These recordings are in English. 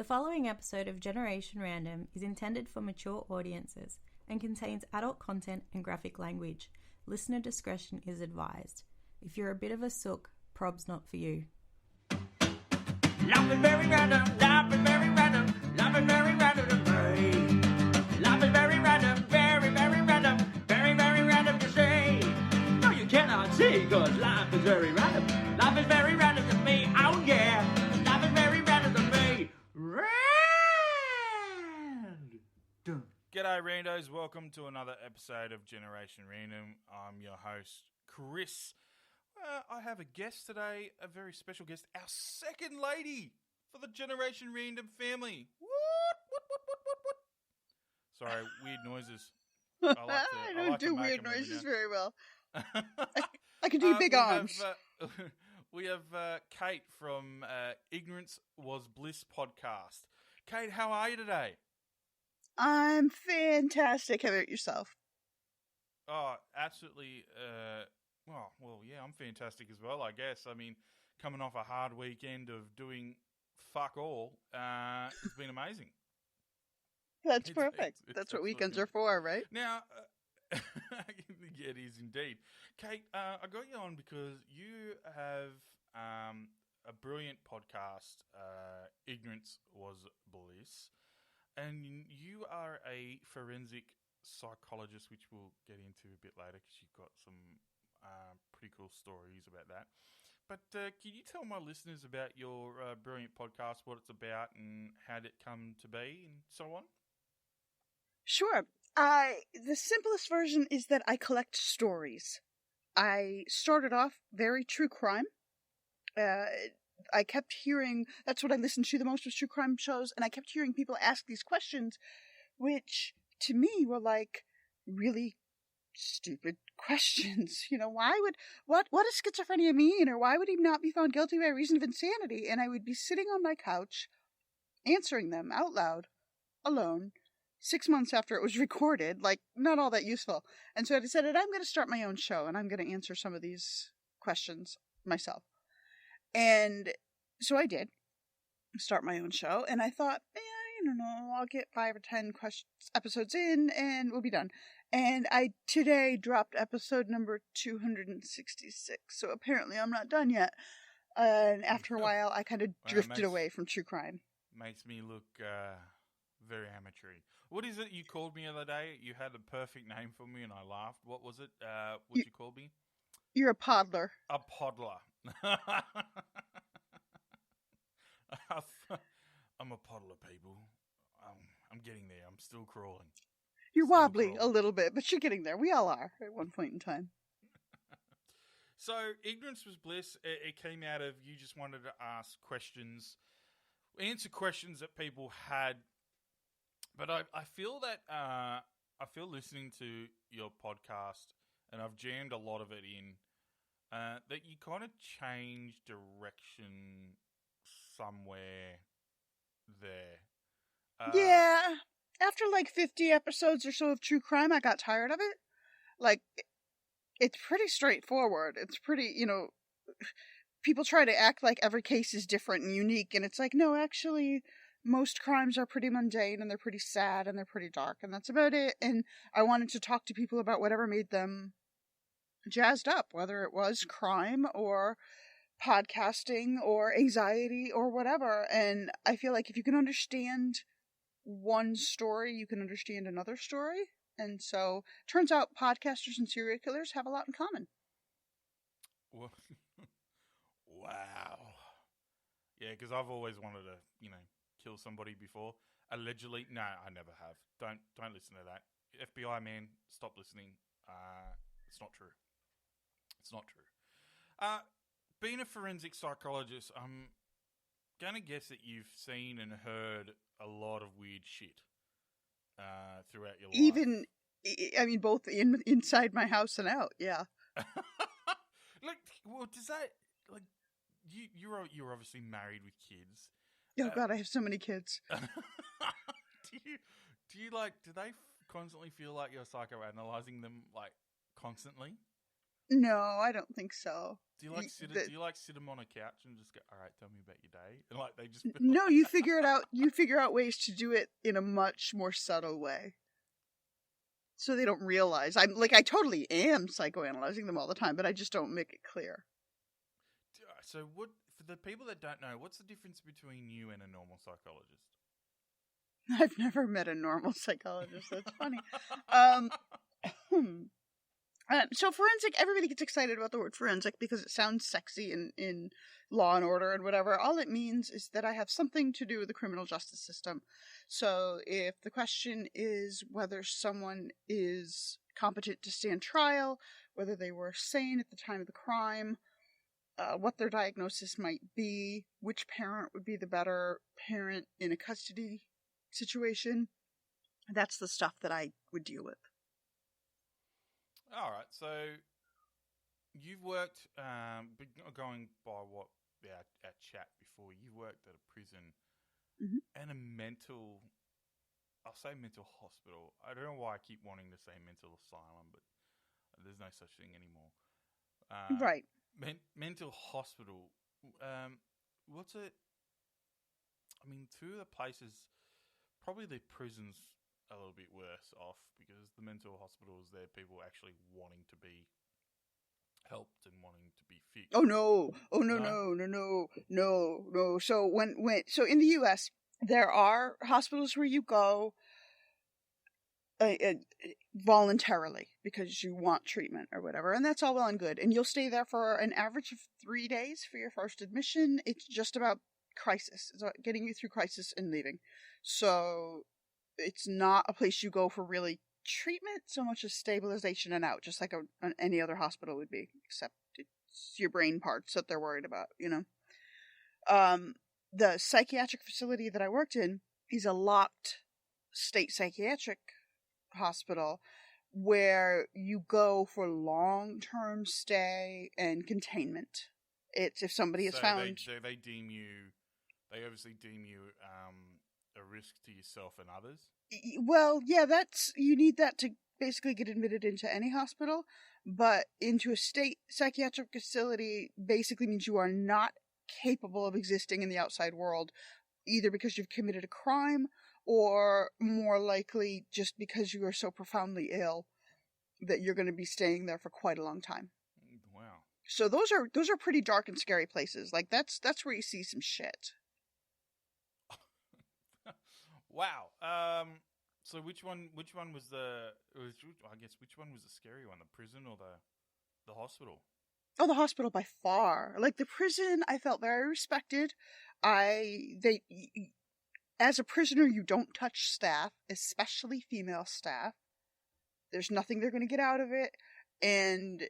The following episode of Generation Random is intended for mature audiences and contains adult content and graphic language. Listener discretion is advised. If you're a bit of a sook, prob's not for you. Life is very random, life is very random, life is very random to say. Life is very random, very, very random, very, very random to say. No, you cannot see, cause life is very random. Life is very random to me, oh yeah. Life is very random to me. Random. G'day randos, welcome to another episode of Generation Random. I'm your host, Chris. I have a guest today, a very special guest, our second lady for the Generation Random family. What? Sorry, weird noises. I don't do weird noises very well. I can do big arms. We have Kate from Ignorance Was Bliss podcast. Kate, how are you today? I'm fantastic. How about yourself? Oh, absolutely. Well, yeah, I'm fantastic as well, I guess. I mean, coming off a hard weekend of doing fuck all, it's been amazing. That's perfect. That's what weekends are for, right? Now, yeah, it is indeed. Kate, I got you on because you have a brilliant podcast, Ignorance Was Bliss, and you are a forensic psychologist, which we'll get into a bit later because you've got some pretty cool stories about that. But can you tell my listeners about your brilliant podcast, what it's about, and how did it come to be, and so on? Sure. The simplest version is that I collect stories. I started off very true crime. I kept hearing, that's what I listened to the most was true crime shows, and I kept hearing people ask these questions, which to me were like really stupid questions. You know, what does schizophrenia mean? Or why would he not be found guilty by reason of insanity? And I would be sitting on my couch answering them out loud, alone, 6 months after it was recorded, like not all that useful. And so I decided I'm going to start my own show and I'm going to answer some of these questions myself. And so I did start my own show, and I thought, I don't know, I'll get 5 or 10 episodes in and we'll be done. And I today dropped episode number 266, so apparently I'm not done yet. And after a while, I kind of drifted away from true crime. Makes me look very amateur. What is it you called me the other day? You had a perfect name for me and I laughed. What was it? What you called me? You're a podler. A podler. I'm a podler, people. I'm getting there. I'm still crawling. You're wobbly a little bit, but you're getting there. We all are at one point in time. So, Ignorance Was Bliss. It came out of you just wanted to ask questions, answer questions that people had. But I feel that I feel listening to your podcast, and I've jammed a lot of it in, that you kind of change direction somewhere there. Yeah. After like 50 episodes or so of true crime, I got tired of it. Like, it's pretty straightforward. It's pretty, people try to act like every case is different and unique, and it's like, no, actually, most crimes are pretty mundane, and they're pretty sad, and they're pretty dark, and that's about it. And I wanted to talk to people about whatever made them jazzed up, whether it was crime or podcasting or anxiety or whatever. And I feel like if you can understand one story, you can understand another story. And so turns out podcasters and serial killers have a lot in common. Wow. Yeah, because I've always wanted to, kill somebody before. Allegedly. No, I never have. Don't listen to that. FBI man, stop listening. It's not true. It's not true. Being a forensic psychologist, I'm going to guess that you've seen and heard a lot of weird shit throughout your life. Both inside my house and out, yeah. Does that, you're obviously married with kids. Oh, God, I have so many kids. Do they constantly feel like you're psychoanalyzing them, like, constantly? No, I don't think so. Do you like sit them on a couch and just go, all right, tell me about your day? And like they just No, you figure it out. You figure out ways to do it in a much more subtle way. So they don't realize. I totally am psychoanalyzing them all the time, but I just don't make it clear. So what, for the people that don't know, what's the difference between you and a normal psychologist? I've never met a normal psychologist. That's funny. So forensic, everybody gets excited about the word forensic because it sounds sexy in Law and Order and whatever. All it means is that I have something to do with the criminal justice system. So if the question is whether someone is competent to stand trial, whether they were sane at the time of the crime, what their diagnosis might be, which parent would be the better parent in a custody situation, that's the stuff that I would deal with. All right, so you've worked, going by what our chat before, you've worked at a prison and a mental, I'll say mental hospital. I don't know why I keep wanting to say mental asylum, but there's no such thing anymore. Right. Mental hospital. What's it? I mean, two of the places, probably the prison's a little bit worse off because the mental hospital is there, people actually wanting to be helped and wanting to be fixed. Oh no! Oh no! So so in the U.S. there are hospitals where you go voluntarily because you want treatment or whatever, and that's all well and good, and you'll stay there for an average of 3 days for your first admission. It's just about crisis. It's about getting you through crisis and leaving. So it's not a place you go for really treatment so much as stabilization and out, just like any other hospital would be, except it's your brain parts that they're worried about, you know. The psychiatric facility that I worked in is a locked state psychiatric hospital where you go for long-term stay and containment. It's if somebody is found... They deem you... They obviously deem you a risk to yourself and others? Well, yeah, you need that to basically get admitted into any hospital, but into a state psychiatric facility basically means you are not capable of existing in the outside world, either because you've committed a crime or more likely just because you are so profoundly ill that you're going to be staying there for quite a long time. Wow. So those are pretty dark and scary places. Like that's where you see some shit. Wow. So which one was I guess which one was the scary one, the prison or the hospital? Oh, the hospital by far. Like the prison, I felt very respected. As a prisoner, you don't touch staff, especially female staff. There's nothing they're going to get out of it, and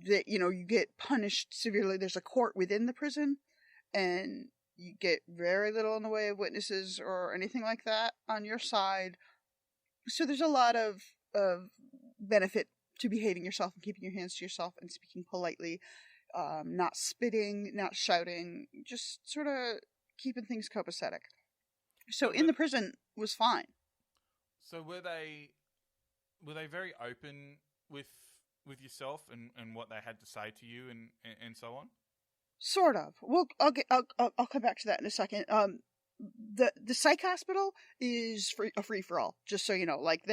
that you get punished severely. There's a court within the prison, and you get very little in the way of witnesses or anything like that on your side. So there's a lot of benefit to behaving yourself and keeping your hands to yourself and speaking politely, not spitting, not shouting, just sort of keeping things copacetic. So in the prison was fine. So were they very open with yourself and what they had to say to you and so on? Sort of. Well, I'll come back to that in a second. The psych hospital is a free for all. Just so you know, like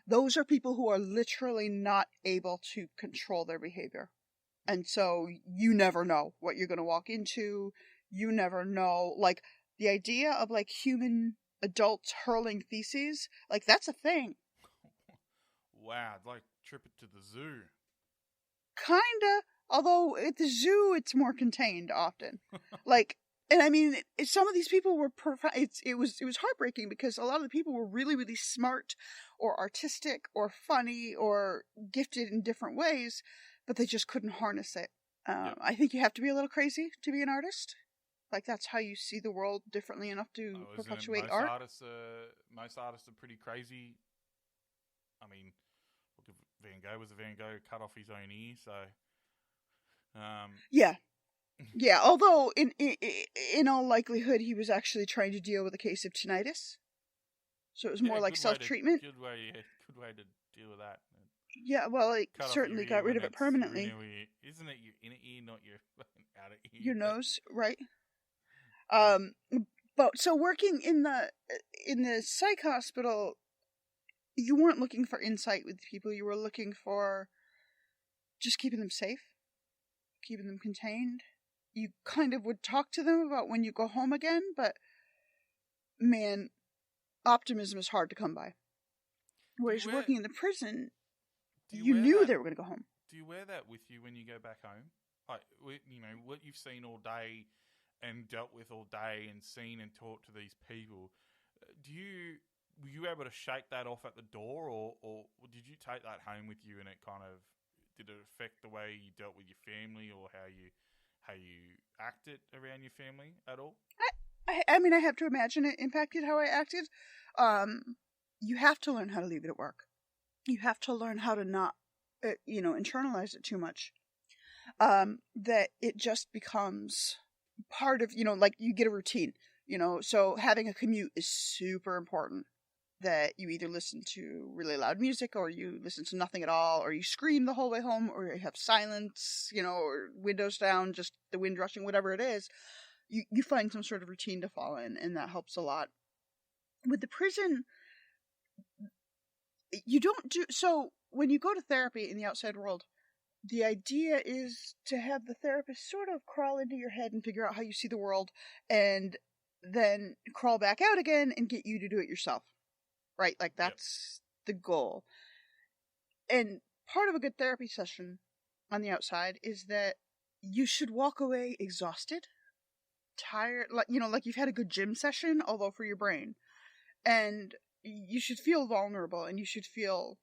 those are people who are literally not able to control their behavior, and so you never know what you're going to walk into. You never know, like the idea of like human adults hurling feces, like that's a thing. Wow, like trip it to the zoo. Kinda. Although at the zoo, it's more contained often. And I mean, some of these people were it was heartbreaking because a lot of the people were really, really smart or artistic or funny or gifted in different ways, but they just couldn't harness it. Yep. I think you have to be a little crazy to be an artist. Like, that's how you see the world differently enough to perpetuate art. Most artists are pretty crazy. I mean, look, Van Gogh was a Van Gogh, cut off his own ear, so... Yeah, although in all likelihood he was actually trying to deal with a case of tinnitus. So it was more like self-treatment. Good way to deal with that. Yeah, well, it Cut off certainly your got ear rid when of it it's your permanently. inner ear. Isn't it your inner ear, not your fucking outer ear? Your nose, right? Um, but so working in the psych hospital, you weren't looking for insight with people. You were looking for just keeping them safe, keeping them contained. You kind of would talk to them about when you go home again, but man, optimism is hard to come by. Whereas working in the prison, you knew they were going to go home. Do you wear that with you when you go back home? Like, you know, what you've seen all day and dealt with all day and seen and talked to these people, were you able to shake that off at the door, or did you take that home with you, and it kind of, did it affect the way you dealt with your family or how you acted around your family at all? I mean, I have to imagine it impacted how I acted. You have to learn how to leave it at work. You have to learn how to not, internalize it too much. That it just becomes part of, like you get a routine, so having a commute is super important. That you either listen to really loud music, or you listen to nothing at all, or you scream the whole way home, or you have silence, or windows down, just the wind rushing, whatever it is. You find some sort of routine to fall in, and that helps a lot. With the prison, you don't do, so when you go to therapy in the outside world, the idea is to have the therapist sort of crawl into your head and figure out how you see the world, and then crawl back out again and get you to do it yourself. Right? Like, that's the goal. And part of a good therapy session on the outside is that you should walk away exhausted, tired, like you've had a good gym session, although for your brain. And you should feel vulnerable, and you should feel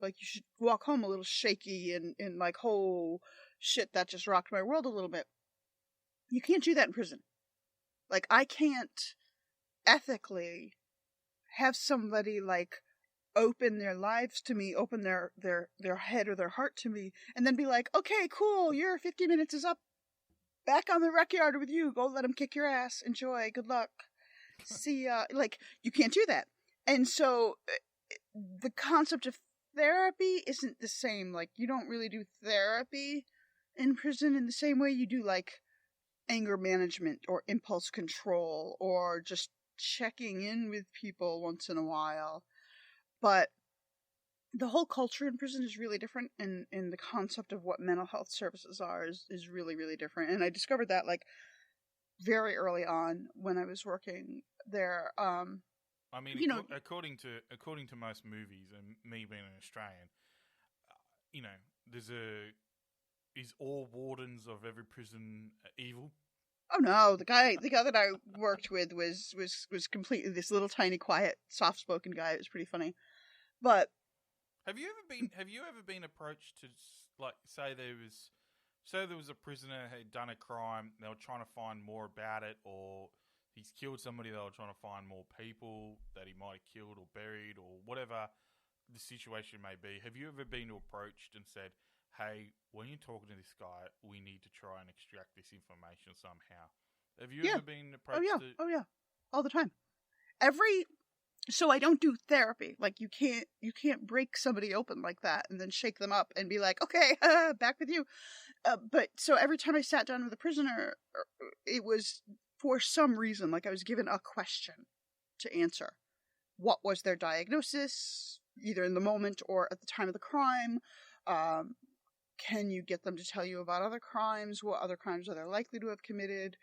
like you should walk home a little shaky and like, oh shit, that just rocked my world a little bit. You can't do that in prison. Like, I can't ethically have somebody like open their lives to me, open their head or their heart to me, and then be like, okay, cool, your 50 minutes is up. Back on the rec yard with you. Go let them kick your ass. Enjoy. Good luck. See ya. Like, you can't do that. And so the concept of therapy isn't the same. Like, you don't really do therapy in prison in the same way you do, like, anger management or impulse control or just checking in with people once in a while. But the whole culture in prison is really different, and the concept of what mental health services are is really, really different. And I discovered that, like, very early on when I was working there. I mean, according to most movies, and me being an Australian, is all wardens of every prison evil? Oh no, the guy that I worked with was completely this little tiny, quiet, soft-spoken guy. It was pretty funny. But have you ever been approached to, like, say there was a prisoner who had done a crime, they were trying to find more about it, or he's killed somebody, they were trying to find more people that he might have killed or buried or whatever the situation may be. Have you ever been approached and said, hey, when you're talking to this guy, we need to try and extract this information somehow? Have you ever been approached? Oh yeah, all the time. So I don't do therapy. Like, you can't break somebody open like that and then shake them up and be like, okay, back with you. But so every time I sat down with a prisoner, it was for some reason, like, I was given a question to answer. What was their diagnosis, either in the moment or at the time of the crime? Can you get them to tell you about other crimes? What other crimes are they likely to have committed?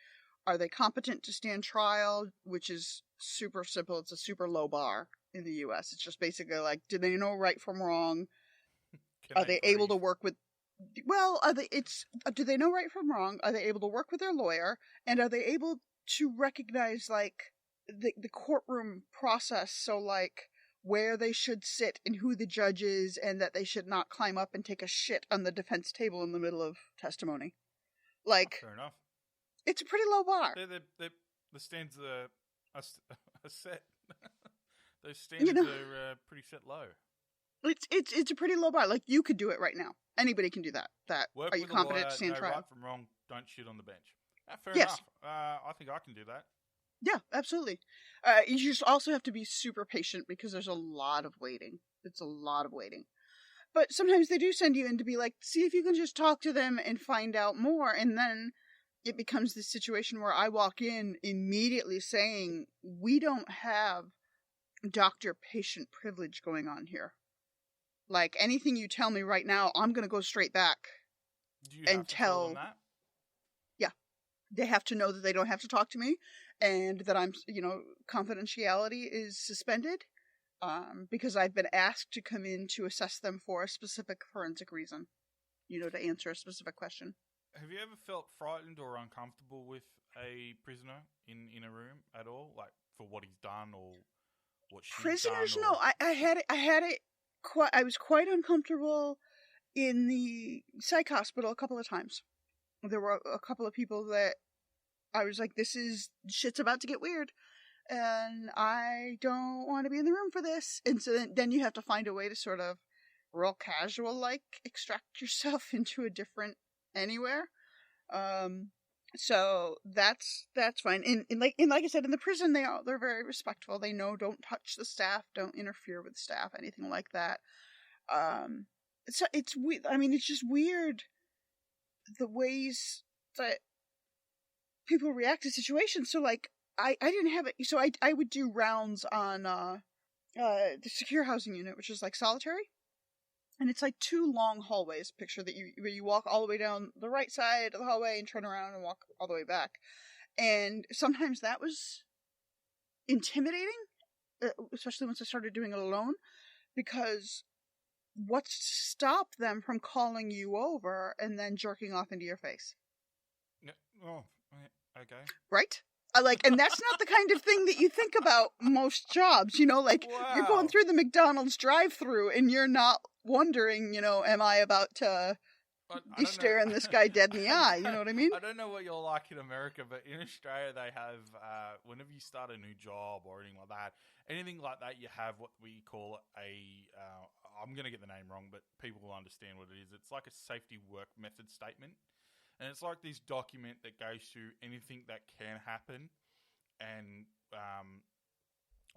Are they competent to stand trial? Which is super simple. It's a super low bar in the U.S. It's just basically like, do they know right from wrong? Are they able to work with... Well, do they know right from wrong? Are they able to work with their lawyer? And are they able to recognize, like, the courtroom process? So, like, where they should sit and who the judge is, and that they should not climb up and take a shit on the defense table in the middle of testimony. Like, fair enough. It's a pretty low bar. The standards are set. Those standards are pretty set low. It's a pretty low bar. Like, you could do it right now. Anybody can do that. Work are you competent to stand trial? Right from wrong, don't shit on the bench. Fair enough. I think I can do that. Yeah, absolutely. You just also have to be super patient because there's a lot of waiting. It's a lot of waiting. But sometimes they do send you in to be like, see if you can just talk to them and find out more. And then it becomes this situation where I walk in immediately saying, we don't have doctor-patient privilege going on here. Like, anything you tell me right now, I'm going to go straight back Do you and have to tell them tell... that? Yeah. They have to know that they don't have to talk to me and that I'm, confidentiality is suspended because I've been asked to come in to assess them for a specific forensic reason, to answer a specific question. Have you ever felt frightened or uncomfortable with a prisoner in a room at all? Like, for what he's done or what she's Prisoners, done? no. I had it quite... I was quite uncomfortable in the psych hospital a couple of times. There were a couple of people that I was like, shit's about to get weird. And I don't want to be in the room for this. And so then you have to find a way to sort of real casual, like, extract yourself into a different anywhere. So that's fine. And like I said, in the prison, they're very respectful. They know don't touch the staff, don't interfere with staff, anything like that. So it's weird. I mean, it's just weird the ways that people react to situations. So like, I didn't have it. So I would do rounds on the secure housing unit, which is like solitary. And it's like 2 long hallways. Picture that where you walk all the way down the right side of the hallway and turn around and walk all the way back. And sometimes that was intimidating, especially once I started doing it alone, because what stopped them from calling you over and then jerking off into your face? Oh, okay. Right? And that's not the kind of thing that you think about most jobs, like, Wow. You're going through the McDonald's drive-thru and you're not wondering, am I about to be staring this guy dead in the eye, you know what I mean? I don't know what you're like in America, but in Australia they have, whenever you start a new job or anything like that, you have what we call I'm going to get the name wrong, but people will understand what it is. It's like a safety work method statement. And it's like this document that goes through anything that can happen and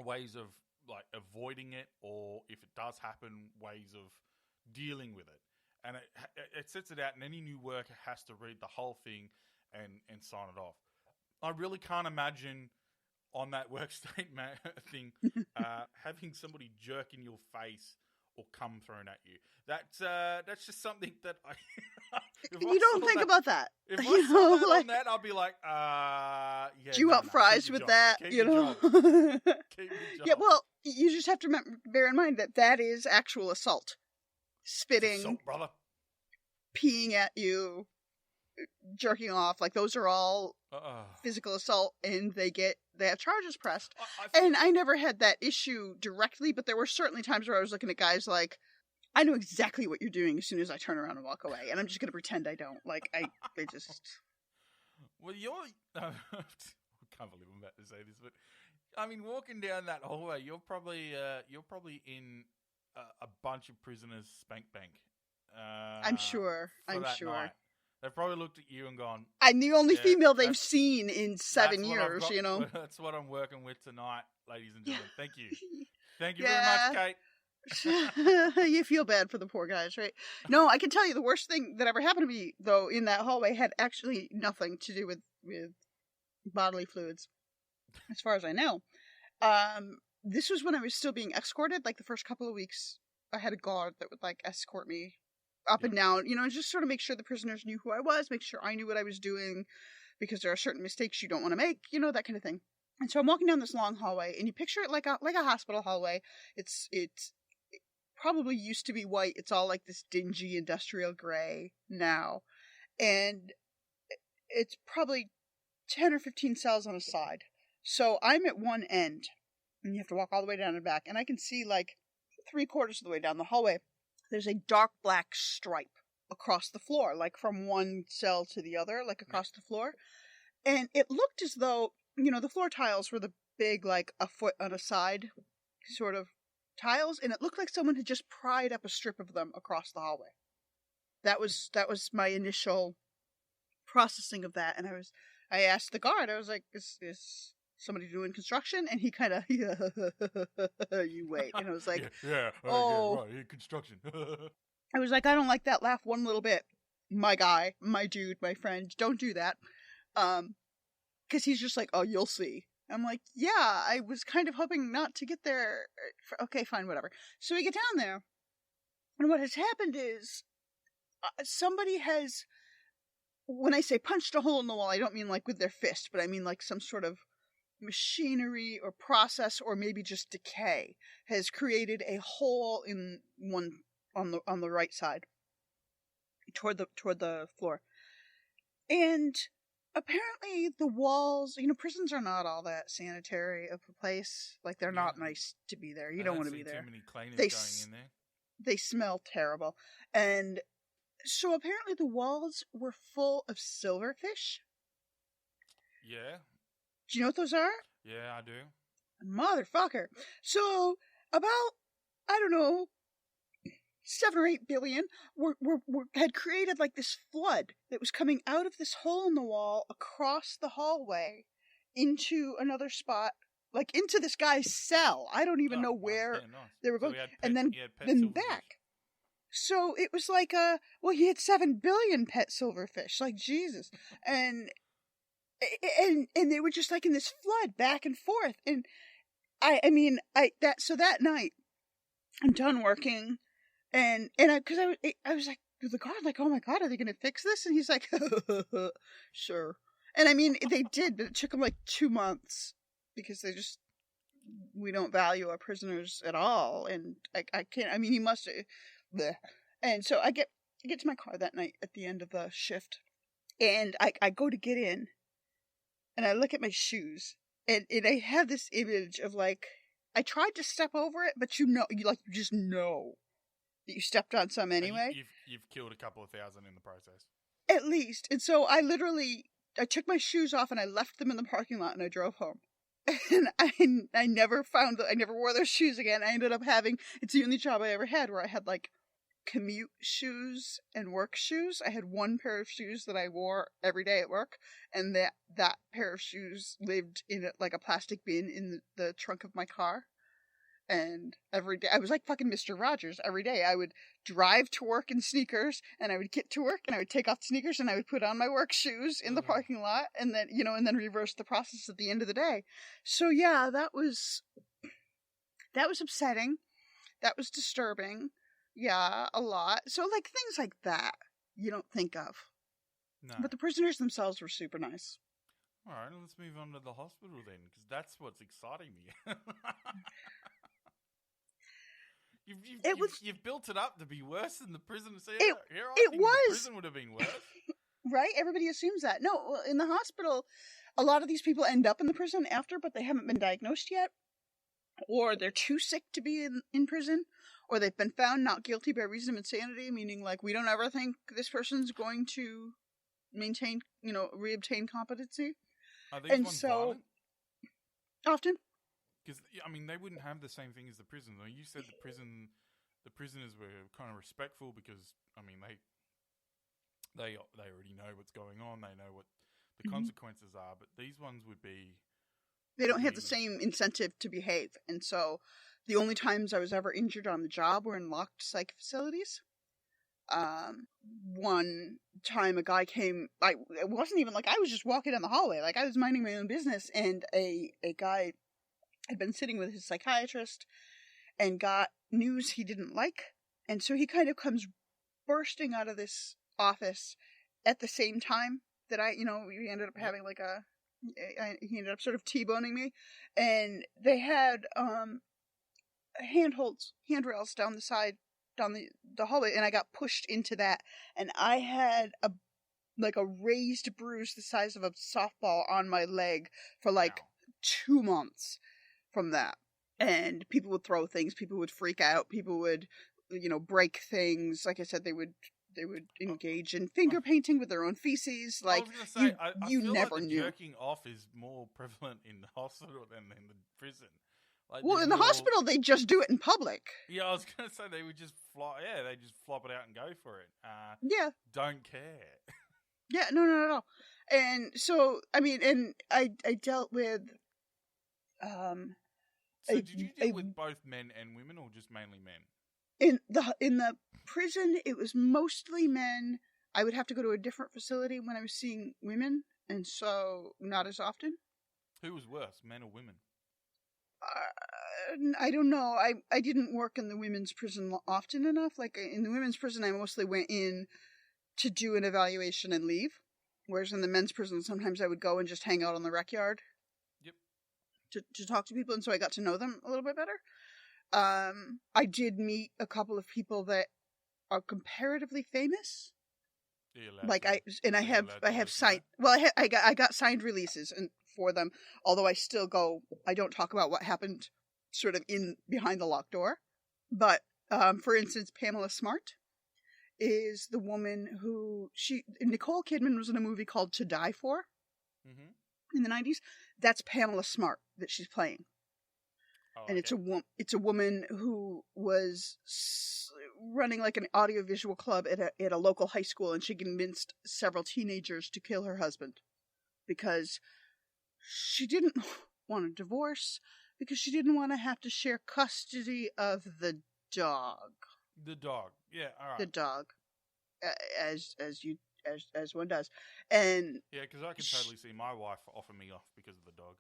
ways of like avoiding it, or if it does happen, ways of dealing with it. And it sets it out, and any new worker has to read the whole thing and sign it off. I really can't imagine on that work statement thing having somebody jerk in your face or cum thrown at you. That's just something that I... You don't think about that. If I saw that on that, I'll be like, yeah. Do you want fries with that? Keep Keep your job. Yeah, well, you just have to bear in mind that is actual assault. Spitting, Assault, brother. peeing at you, jerking off, like those are all physical assault, and they have charges pressed. And I never had that issue directly, but there were certainly times where I was looking at guys like, I know exactly what you're doing as soon as I turn around and walk away, and I'm just going to pretend I don't. Like, they just... Well, I can't believe I'm about to say this, but I mean, walking down that hallway, you're probably in a bunch of prisoners' spank bank. I'm sure. Night. They've probably looked at you and gone, I'm the only female they've seen in 7 years, That's what I'm working with tonight, ladies and gentlemen. Thank you. Thank you very much, Kate. You feel bad for the poor guys, right? No, I can tell you the worst thing that ever happened to me, though, in that hallway had actually nothing to do with bodily fluids, as far as I know. This was when I was still being escorted. Like, the first couple of weeks, I had a guard that would, like, escort me up and down, just sort of make sure the prisoners knew who I was, make sure I knew what I was doing, because there are certain mistakes you don't want to make, that kind of thing. And so I'm walking down this long hallway, and you picture it like a hospital hallway. It probably used to be white. It's all like this dingy industrial gray now. And it's probably 10 or 15 cells on a side. So I'm at one end, and you have to walk all the way down and back. And I can see like 3/4 of the way down the hallway, there's a dark black stripe across the floor, like from one cell to the other, like across the floor. And it looked as though, the floor tiles were the big, like a foot on a side sort of tiles, and it looked like someone had just pried up a strip of them across the hallway. That was my initial processing of that, and I asked the guard, I was like, is somebody doing construction? And he kind of, you wait, and I was like, yeah, oh, right, construction. I was like, I don't like that laugh one little bit. My guy, my dude, my friend, don't do that. Because he's just like, oh, you'll see. I'm like, yeah, I was kind of hoping not to get there. Okay, fine, whatever. So we get down there, and what has happened is somebody has, when I say punched a hole in the wall, I don't mean like with their fist, but I mean like some sort of machinery or process or maybe just decay has created a hole in one on the right side toward the floor. And apparently the walls, prisons are not all that sanitary of a place. Like, they're not nice to be there. You don't want to be there. Too many cleaners They going in there. They smell terrible. And so apparently the walls were full of silverfish. Yeah. Do you know what those are? Yeah, I do. Motherfucker. So about, I don't know, 7 or 8 billion had created like this flood that was coming out of this hole in the wall across the hallway into another spot, like into this guy's cell. I don't even know where they were going, and then back. So it was like he had 7 billion pet silverfish, like Jesus, and they were just like in this flood back and forth, and that night I'm done working. And I was like, to the guard, like, oh my God, are they going to fix this? And he's like, sure. And I mean, they did, but it took them like 2 months because we don't value our prisoners at all. And I can't, I mean, he must have. And so I get to my car that night at the end of the shift, and I go to get in, and I look at my shoes, and I have this image of like, I tried to step over it, but you just know that you stepped on some anyway. You've killed a couple of thousand in the process. At least. And so I took my shoes off and I left them in the parking lot and I drove home. And I never wore those shoes again. I ended up it's the only job I ever had where I had like commute shoes and work shoes. I had one pair of shoes that I wore every day at work, and that pair of shoes lived in like a plastic bin in the trunk of my car. And every day, I was like fucking Mr. Rogers. Every day I would drive to work in sneakers, and I would get to work, and I would take off the sneakers, and I would put on my work shoes in the parking lot, and then reverse the process at the end of the day. So yeah, that was upsetting. That was disturbing. Yeah, a lot. So like things like that you don't think of. No. But the prisoners themselves were super nice. All right, let's move on to the hospital then, because that's what's exciting me. You've built it up to be worse than the prison. So I think the prison would have been worse. Right? Everybody assumes that. No, in the hospital, a lot of these people end up in the prison after, but they haven't been diagnosed yet. Or they're too sick to be in prison. Or they've been found not guilty by reason of insanity, meaning like we don't ever think this person's going to maintain, reobtain competency. Are these ones violent? Often. Because, I mean, they wouldn't have the same thing as the prison. You said the prisoners were kind of respectful because, I mean, they already know what's going on. They know what the consequences are. But these ones would be... They don't have the same incentive to behave. And so the only times I was ever injured on the job were in locked psych facilities. One time a guy came, it wasn't even like I was just walking down the hallway. Like I was minding my own business, and a guy had been sitting with his psychiatrist and got news he didn't like. And so he kind of comes bursting out of this office at the same time that we ended up having like he ended up sort of T-boning me. And they had handrails down the hallway, and I got pushed into that. And I had a raised bruise the size of a softball on my leg for 2 months. From that. And people would throw things, people would freak out, people would, break things. Like I said, they would engage in finger painting with their own feces. Like, I was gonna say, I feel never like knew. Jerking off is more prevalent in the hospital than in the prison. Like, well, in the hospital, they just do it in public. Yeah, I was going to say they would just they just flop it out and go for it. Yeah. Don't care. Yeah, no, not at all. And so, I mean, and I dealt with... So did you deal with both men and women, or just mainly men? In the prison, it was mostly men. I would have to go to a different facility when I was seeing women, and so not as often. Who was worse, men or women? I don't know. I didn't work in the women's prison often enough. Like in the women's prison, I mostly went in to do an evaluation and leave. Whereas in the men's prison, sometimes I would go and just hang out on the rec yard. Yep. To talk to people, and so I got to know them a little bit better. I did meet a couple of people that are comparatively famous. Like I have signed. Well, I got signed releases and for them. Although I still go. I don't talk about what happened, sort of in behind the locked door. But for instance, Pamela Smart is the woman who Nicole Kidman was in a movie called To Die For in the 90s. That's Pamela Smart that she's playing. Oh, and okay. it's a woman who was running like an audiovisual club at a local high school, and she convinced several teenagers to kill her husband because she didn't want a divorce, because she didn't want to have to share custody of the dog. The dog. Yeah, all right. The dog, as one does, and Yeah, because I can totally see my wife offer me off because of the dog.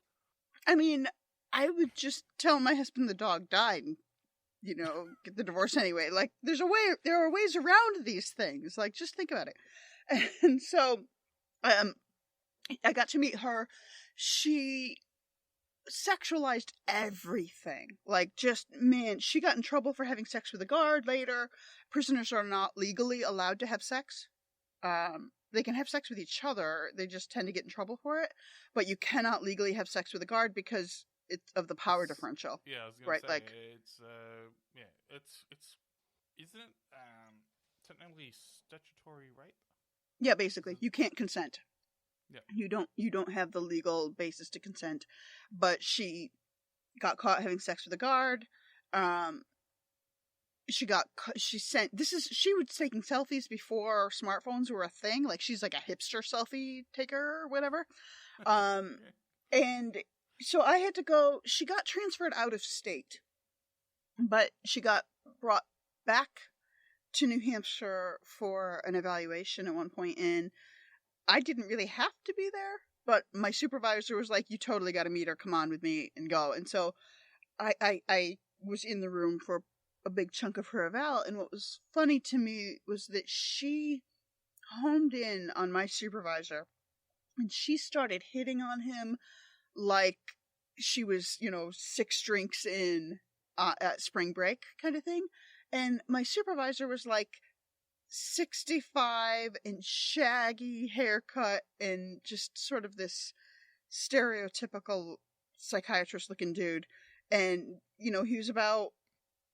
I mean, I would just tell my husband the dog died and, get the divorce anyway. Like, there are ways around these things. Like, just think about it. And so, I got to meet her. She sexualized everything. Like, just, man, she got in trouble for having sex with a guard later. Prisoners are not legally allowed to have sex. They can have sex with each other. They just tend to get in trouble for it. But you cannot legally have sex with a guard because it's of the power differential. Yeah, I was going to say, like, it's isn't it technically statutory rape? Yeah, basically, you can't consent. Yeah. You don't have the legal basis to consent. But she got caught having sex with a guard. She was taking selfies before smartphones were a thing. Like, she's like a hipster selfie taker or whatever. And so I had to go. She got transferred out of state, but she got brought back to New Hampshire for an evaluation at one point, and I didn't really have to be there, but my supervisor was like, "You totally got to meet her. Come on with me and go." And so I was in the room for a big chunk of her eval, and what was funny to me was that she homed in on my supervisor, and she started hitting on him like she was, 6 drinks in at spring break kind of thing. And my supervisor was like 65 and shaggy haircut and just sort of this stereotypical psychiatrist looking dude. And, he was about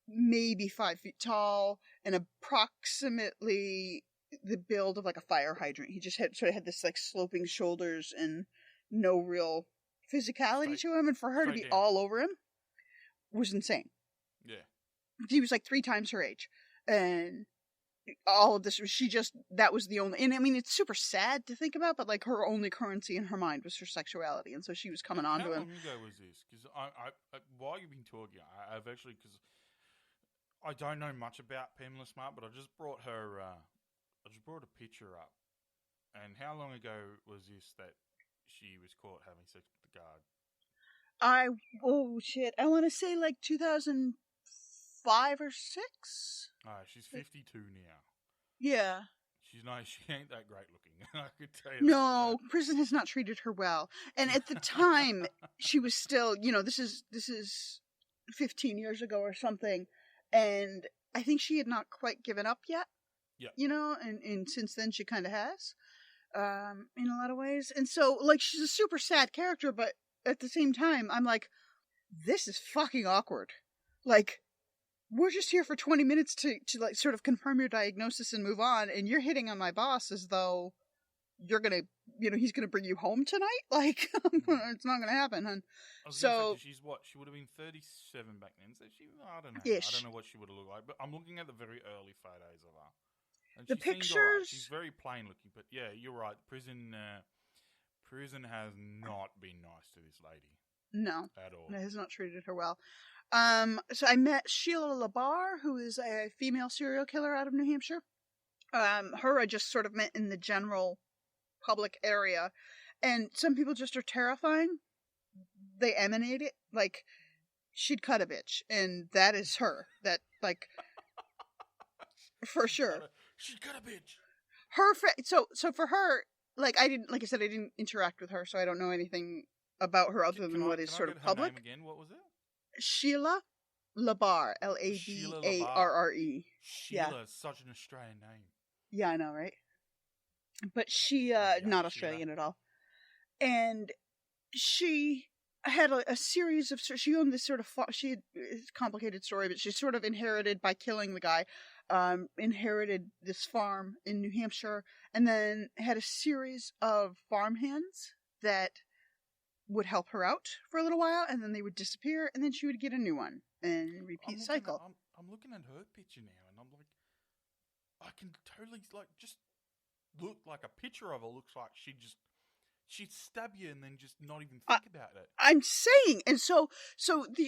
maybe 5 feet tall and approximately the build of like a fire hydrant. He just had this like sloping shoulders and no real physicality to him, and for her to be all over him was insane. Yeah. He was like 3 times her age, and all of this that was the only, and I mean, it's super sad to think about, but like her only currency in her mind was her sexuality, and so she was coming on to him. How long ago was this? Because I while you've been talking, I've actually, because I don't know much about Pamela Smart, but I just brought a picture up. And how long ago was this that she was caught having sex with the guard? I want to say like 2005 or 6. She's 52 now. Yeah. She ain't that great looking. I could tell you. No, prison has not treated her well. And at the time, she was still, this is 15 years ago or something, and I think she had not quite given up yet. Yeah. And since then she kind of has, in a lot of ways. And so, like, she's a super sad character, but at the same time, I'm like, this is fucking awkward. Like, we're just here for 20 minutes to like sort of confirm your diagnosis and move on, and you're hitting on my boss as though you're gonna, he's gonna bring you home tonight. Like, it's not gonna happen, hun. So she's what? She would have been 37 back then. So I don't know. Ish. I don't know what she would have looked like, but I'm looking at the very early photos of her. And the pictures. Right. She's very plain looking, but yeah, you're right. Prison has not been nice to this lady. No, at all. it has not treated her well. So I met Sheila LaBar, who is a female serial killer out of New Hampshire. Her I just sort of met in the general public area, and some people just are terrifying. They emanate it. Like, she'd cut a bitch, and that is her. That, like, for sure. She cut a bitch. So for her, like I didn't interact with her, so I don't know anything about her other than what is sort of public. Her name again? What was it? Sheila LaBar, LaBarre. Sheila is such an Australian name. Yeah, I know, right? But she, not Australian at all. And she had a series of, she owned this sort of, it's a complicated story, but she sort of inherited by killing the guy, inherited this farm in New Hampshire, and then had a series of farmhands that would help her out for a little while, and then they would disappear, and then she would get a new one, and repeat the cycle. I'm looking at her picture now, and I'm like, I can totally, like, just look like a picture of her looks like she'd stab you and then just not even think about it. I'm saying, and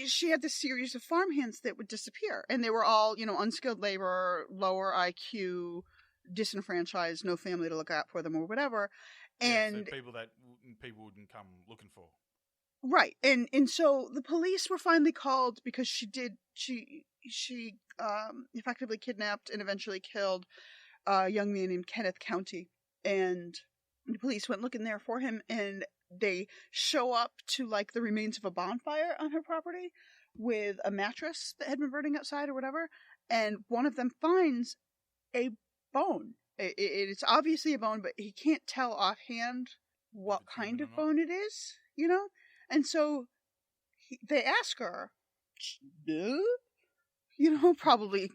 she had this series of farmhands that would disappear, and they were all, unskilled labor, lower IQ, disenfranchised, no family to look out for them or whatever, and so people wouldn't come looking for. Right, and so the police were finally called because she effectively kidnapped and eventually killed a young man named Kenneth County, and the police went looking there for him, and they show up to, like, the remains of a bonfire on her property with a mattress that had been burning outside or whatever, and one of them finds a bone. It's obviously a bone, but he can't tell offhand what kind of bone it is, And so they ask her, probably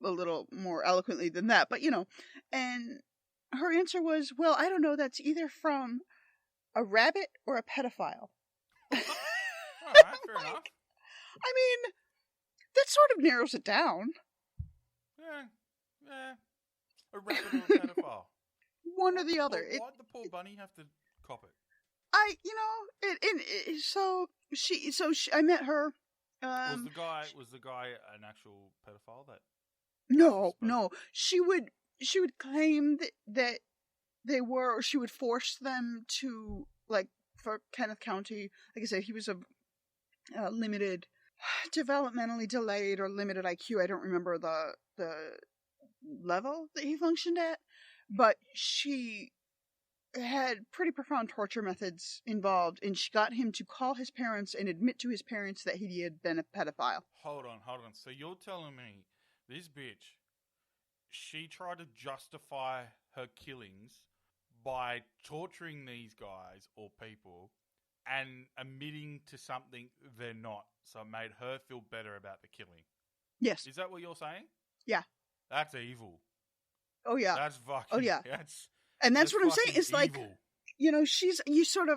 a little more eloquently than that, but, and her answer was, well, I don't know, that's either from a rabbit or a pedophile. All right, fair enough. I mean, that sort of narrows it down. Yeah. A rabbit or a pedophile. One or the other. Why'd the poor bunny have to cop it? I met her. Was the guy an actual pedophile? No. She would claim that they were, or she would force them to, like, for Kenneth County, like I said, he was a limited, developmentally delayed or limited IQ. I don't remember the level that he functioned at, but she had pretty profound torture methods involved, and she got him to call his parents and admit to his parents that he had been a pedophile. Hold on. So you're telling me this bitch, she tried to justify her killings by torturing these guys or people and admitting to something they're not, so it made her feel better about the killing? Yes. Is that what you're saying? Yeah. That's evil. Oh, yeah. That's fucking... Oh, yeah. That's what I'm saying. It's evil. Like,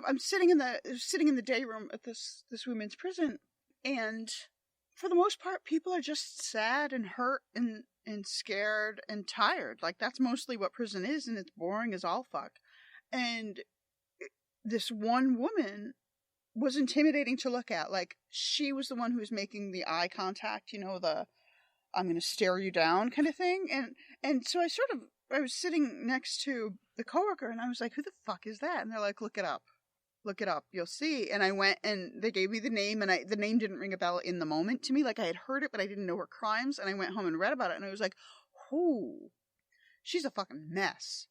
I'm sitting in the day room at this women's prison, and for the most part, people are just sad and hurt and scared and tired. Like, that's mostly what prison is, and it's boring as all fuck. And this one woman was intimidating to look at. Like, she was the one who was making the eye contact, the I'm going to stare you down kind of thing. And so I was sitting next to the coworker, and I was like, who the fuck is that? And they're like, look it up, you'll see. And I went, and they gave me the name, and the name didn't ring a bell in the moment to me. Like, I had heard it, but I didn't know her crimes. And I went home and read about it, and I was like, "Whoo, she's a fucking mess."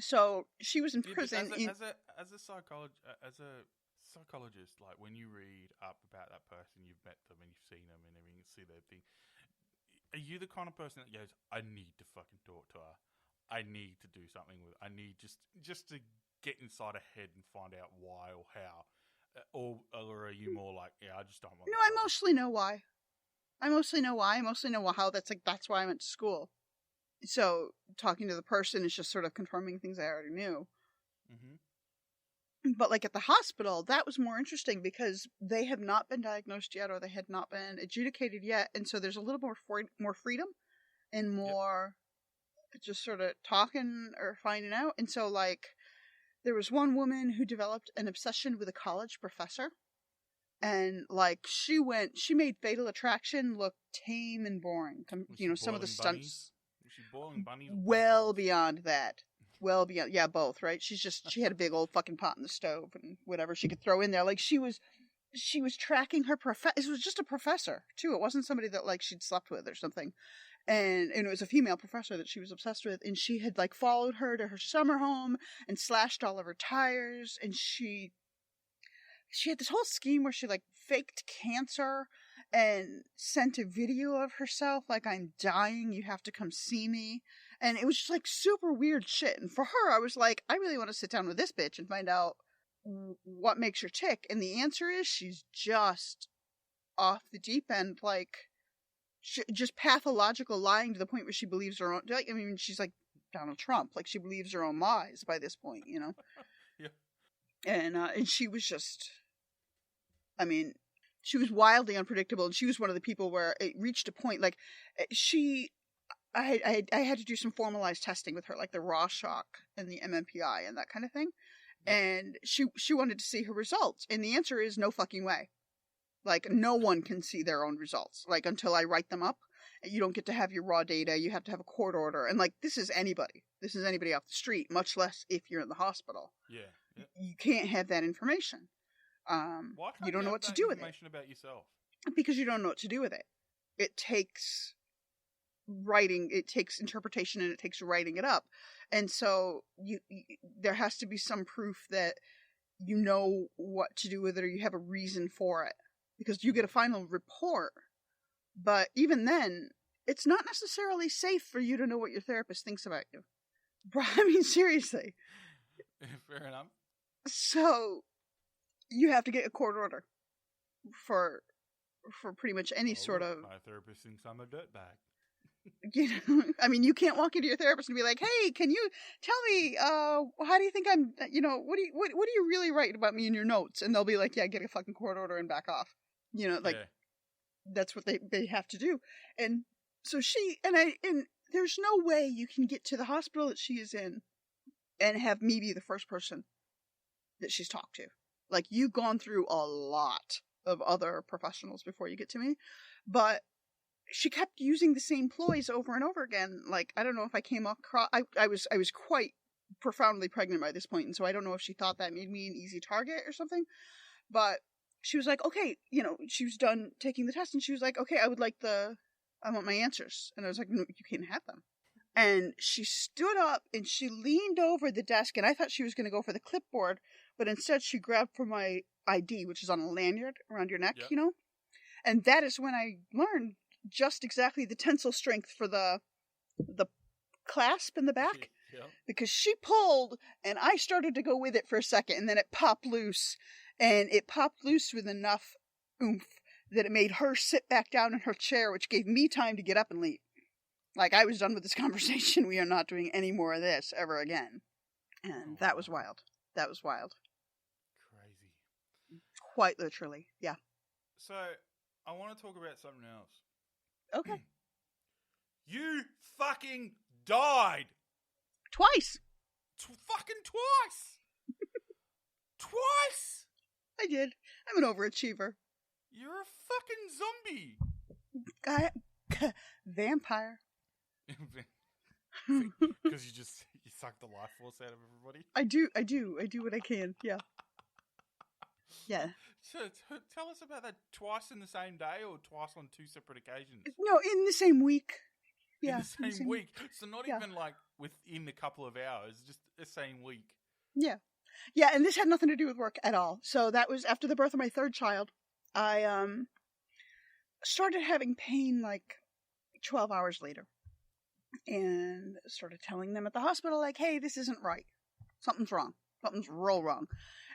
So she was in prison. As a psychologist, like, when you read up about that person, you've met them and you've seen them and everything, see their thing. Are you the kind of person that goes, I need to fucking talk to her. I need to do something with her. I need just to get inside her head and find out why or how. Or are you more like, yeah, I just don't want to. No, I mostly know why. I mostly know how. That's why I went to school. So talking to the person is just sort of confirming things I already knew. Mm-hmm. But, like, at the hospital, that was more interesting because they have not been diagnosed yet, or they had not been adjudicated yet, and so there's a little more freedom and more just sort of talking or finding out. And so, like, There was one woman who developed an obsession with a college professor. And, like, she made Fatal Attraction look tame and boring. Some of the stunts. Was she boiling bunnies? Well beyond that. Well beyond, yeah, both, right? She had a big old fucking pot in the stove and whatever she could throw in there. Like, she was tracking her it was just a professor, too. It wasn't somebody that, like, she'd slept with or something. And it was a female professor that she was obsessed with. And she had, like, followed her to her summer home and slashed all of her tires. And she had this whole scheme where she, like, faked cancer and sent a video of herself, like, I'm dying, you have to come see me. And it was just, like, super weird shit. And for her, I was like, I really want to sit down with this bitch and find out what makes her tick. And the answer is she's just off the deep end, like, just pathological lying to the point where she believes her own, I mean, she's like Donald Trump, like, she believes her own lies by this point, you know? Yeah. And she was just, I mean, she was wildly unpredictable, and she was one of the people where it reached a point, like, I had to do some formalized testing with her, like the raw shock and the MMPI and that kind of thing, and she wanted to see her results, and the answer is no fucking way. Like, no one can see their own results, like, until I write them up. You don't get to have your raw data, you have to have a court order, and, like, this is anybody off the street, much less if you're in the hospital. Yeah. You can't have that information. Why can't you don't know what to do with it. Information about yourself? Because you don't know what to do with it. It takes writing, it takes interpretation, and it takes writing it up. And so there has to be some proof that you know what to do with it, or you have a reason for it. Because you get a final report, but even then, it's not necessarily safe for you to know what your therapist thinks about you. I mean, seriously. Fair enough. So you have to get a court order for pretty much any sort of. My therapist thinks I'm a dirtbag. You know, I mean, you can't walk into your therapist and be like, "Hey, can you tell me how do you think I'm? You know, what do you really write about me in your notes?" And they'll be like, "Yeah, get a fucking court order and back off." You know, like that's what they have to do. And so and there's no way you can get to the hospital that she is in and have me be the first person that she's talked to. Like, you've gone through a lot of other professionals before you get to me, but she kept using the same ploys over and over again. Like, I don't know if I came across, I was quite profoundly pregnant by this point, and so I don't know if she thought that made me an easy target or something, but she was like, okay, you know, she was done taking the test, and she was like, okay, I want my answers. And I was like, no, you can't have them. And she stood up and she leaned over the desk, and I thought she was going to go for the clipboard, but instead she grabbed for my ID, which is on a lanyard around your neck, you know? And that is when I learned just exactly the tensile strength for the clasp in the back. Because she pulled, and I started to go with it for a second, and then it popped loose. And it popped loose with enough oomph that it made her sit back down in her chair, which gave me time to get up and leave. Like, I was done with this conversation. We are not doing any more of this ever again. And that was wild. That was wild. Crazy. Quite literally, yeah. So, I want to talk about something else. Okay. You fucking died! Twice! Fucking twice! Twice! I did. I'm an overachiever. You're a fucking zombie! Vampire. Because you suck the life force out of everybody? I do what I can, yeah. Yeah. So tell us about that twice in the same day, or twice on two separate occasions? No, in the same week. Yeah. In the same week? So not even like within a couple of hours, just the same week? Yeah. Yeah, and this had nothing to do with work at all. So that was after the birth of my third child. I started having pain like 12 hours later. And started telling them at the hospital, like, hey, this isn't right. Something's wrong. Something's real wrong.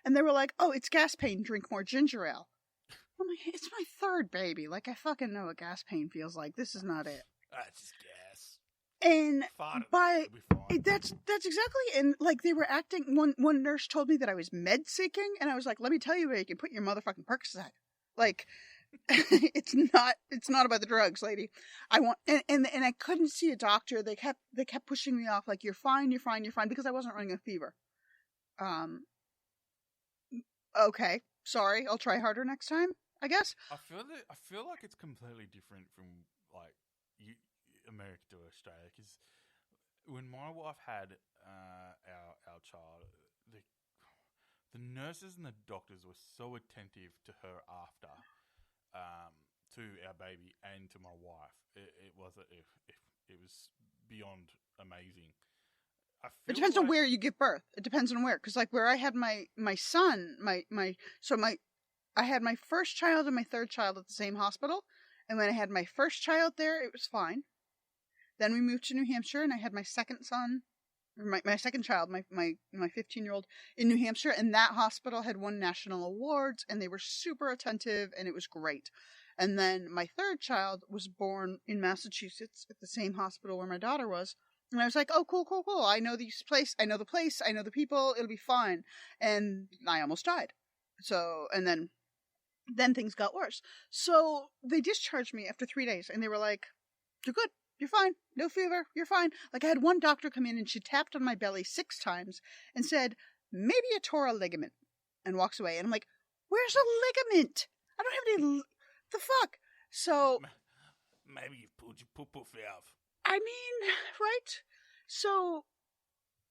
And they were like, oh, it's gas pain. Drink more ginger ale. I'm like, it's my third baby. Like, I fucking know what gas pain feels like. This is not it. That's just gas. And that's exactly, and like they were acting, one nurse told me that I was med seeking, and I was like, let me tell you where you can put your motherfucking Percocet. Like, it's not about the drugs, lady. I want, and I couldn't see a doctor. They kept pushing me off, like, you're fine, because I wasn't running a fever. Um, okay, sorry, I'll try harder next time, I guess. I feel like it's completely different from like America to Australia, because when my wife had our child, the nurses and the doctors were so attentive to her after, to our baby and to my wife. It was beyond amazing. I feel It depends on like- where you give birth. It depends on where, because like where I had my son, I had my first child and my third child at the same hospital, and when I had my first child there, it was fine. Then we moved to New Hampshire, and I had my second son, my second child, my 15-year-old in New Hampshire, and that hospital had won national awards, and they were super attentive, and it was great. And then my third child was born in Massachusetts at the same hospital where my daughter was. And I was like, oh, cool. I know the place, I know the people, it'll be fine. And I almost died. So, and then things got worse. So they discharged me after 3 days, and they were like, you're good. You're fine. No fever. You're fine. Like, I had one doctor come in, and she tapped on my belly 6 times and said, maybe you tore a ligament, and walks away. And I'm like, where's a ligament? I don't have any... The fuck? So... Maybe you pulled your poo-poo valve. I mean, right? So...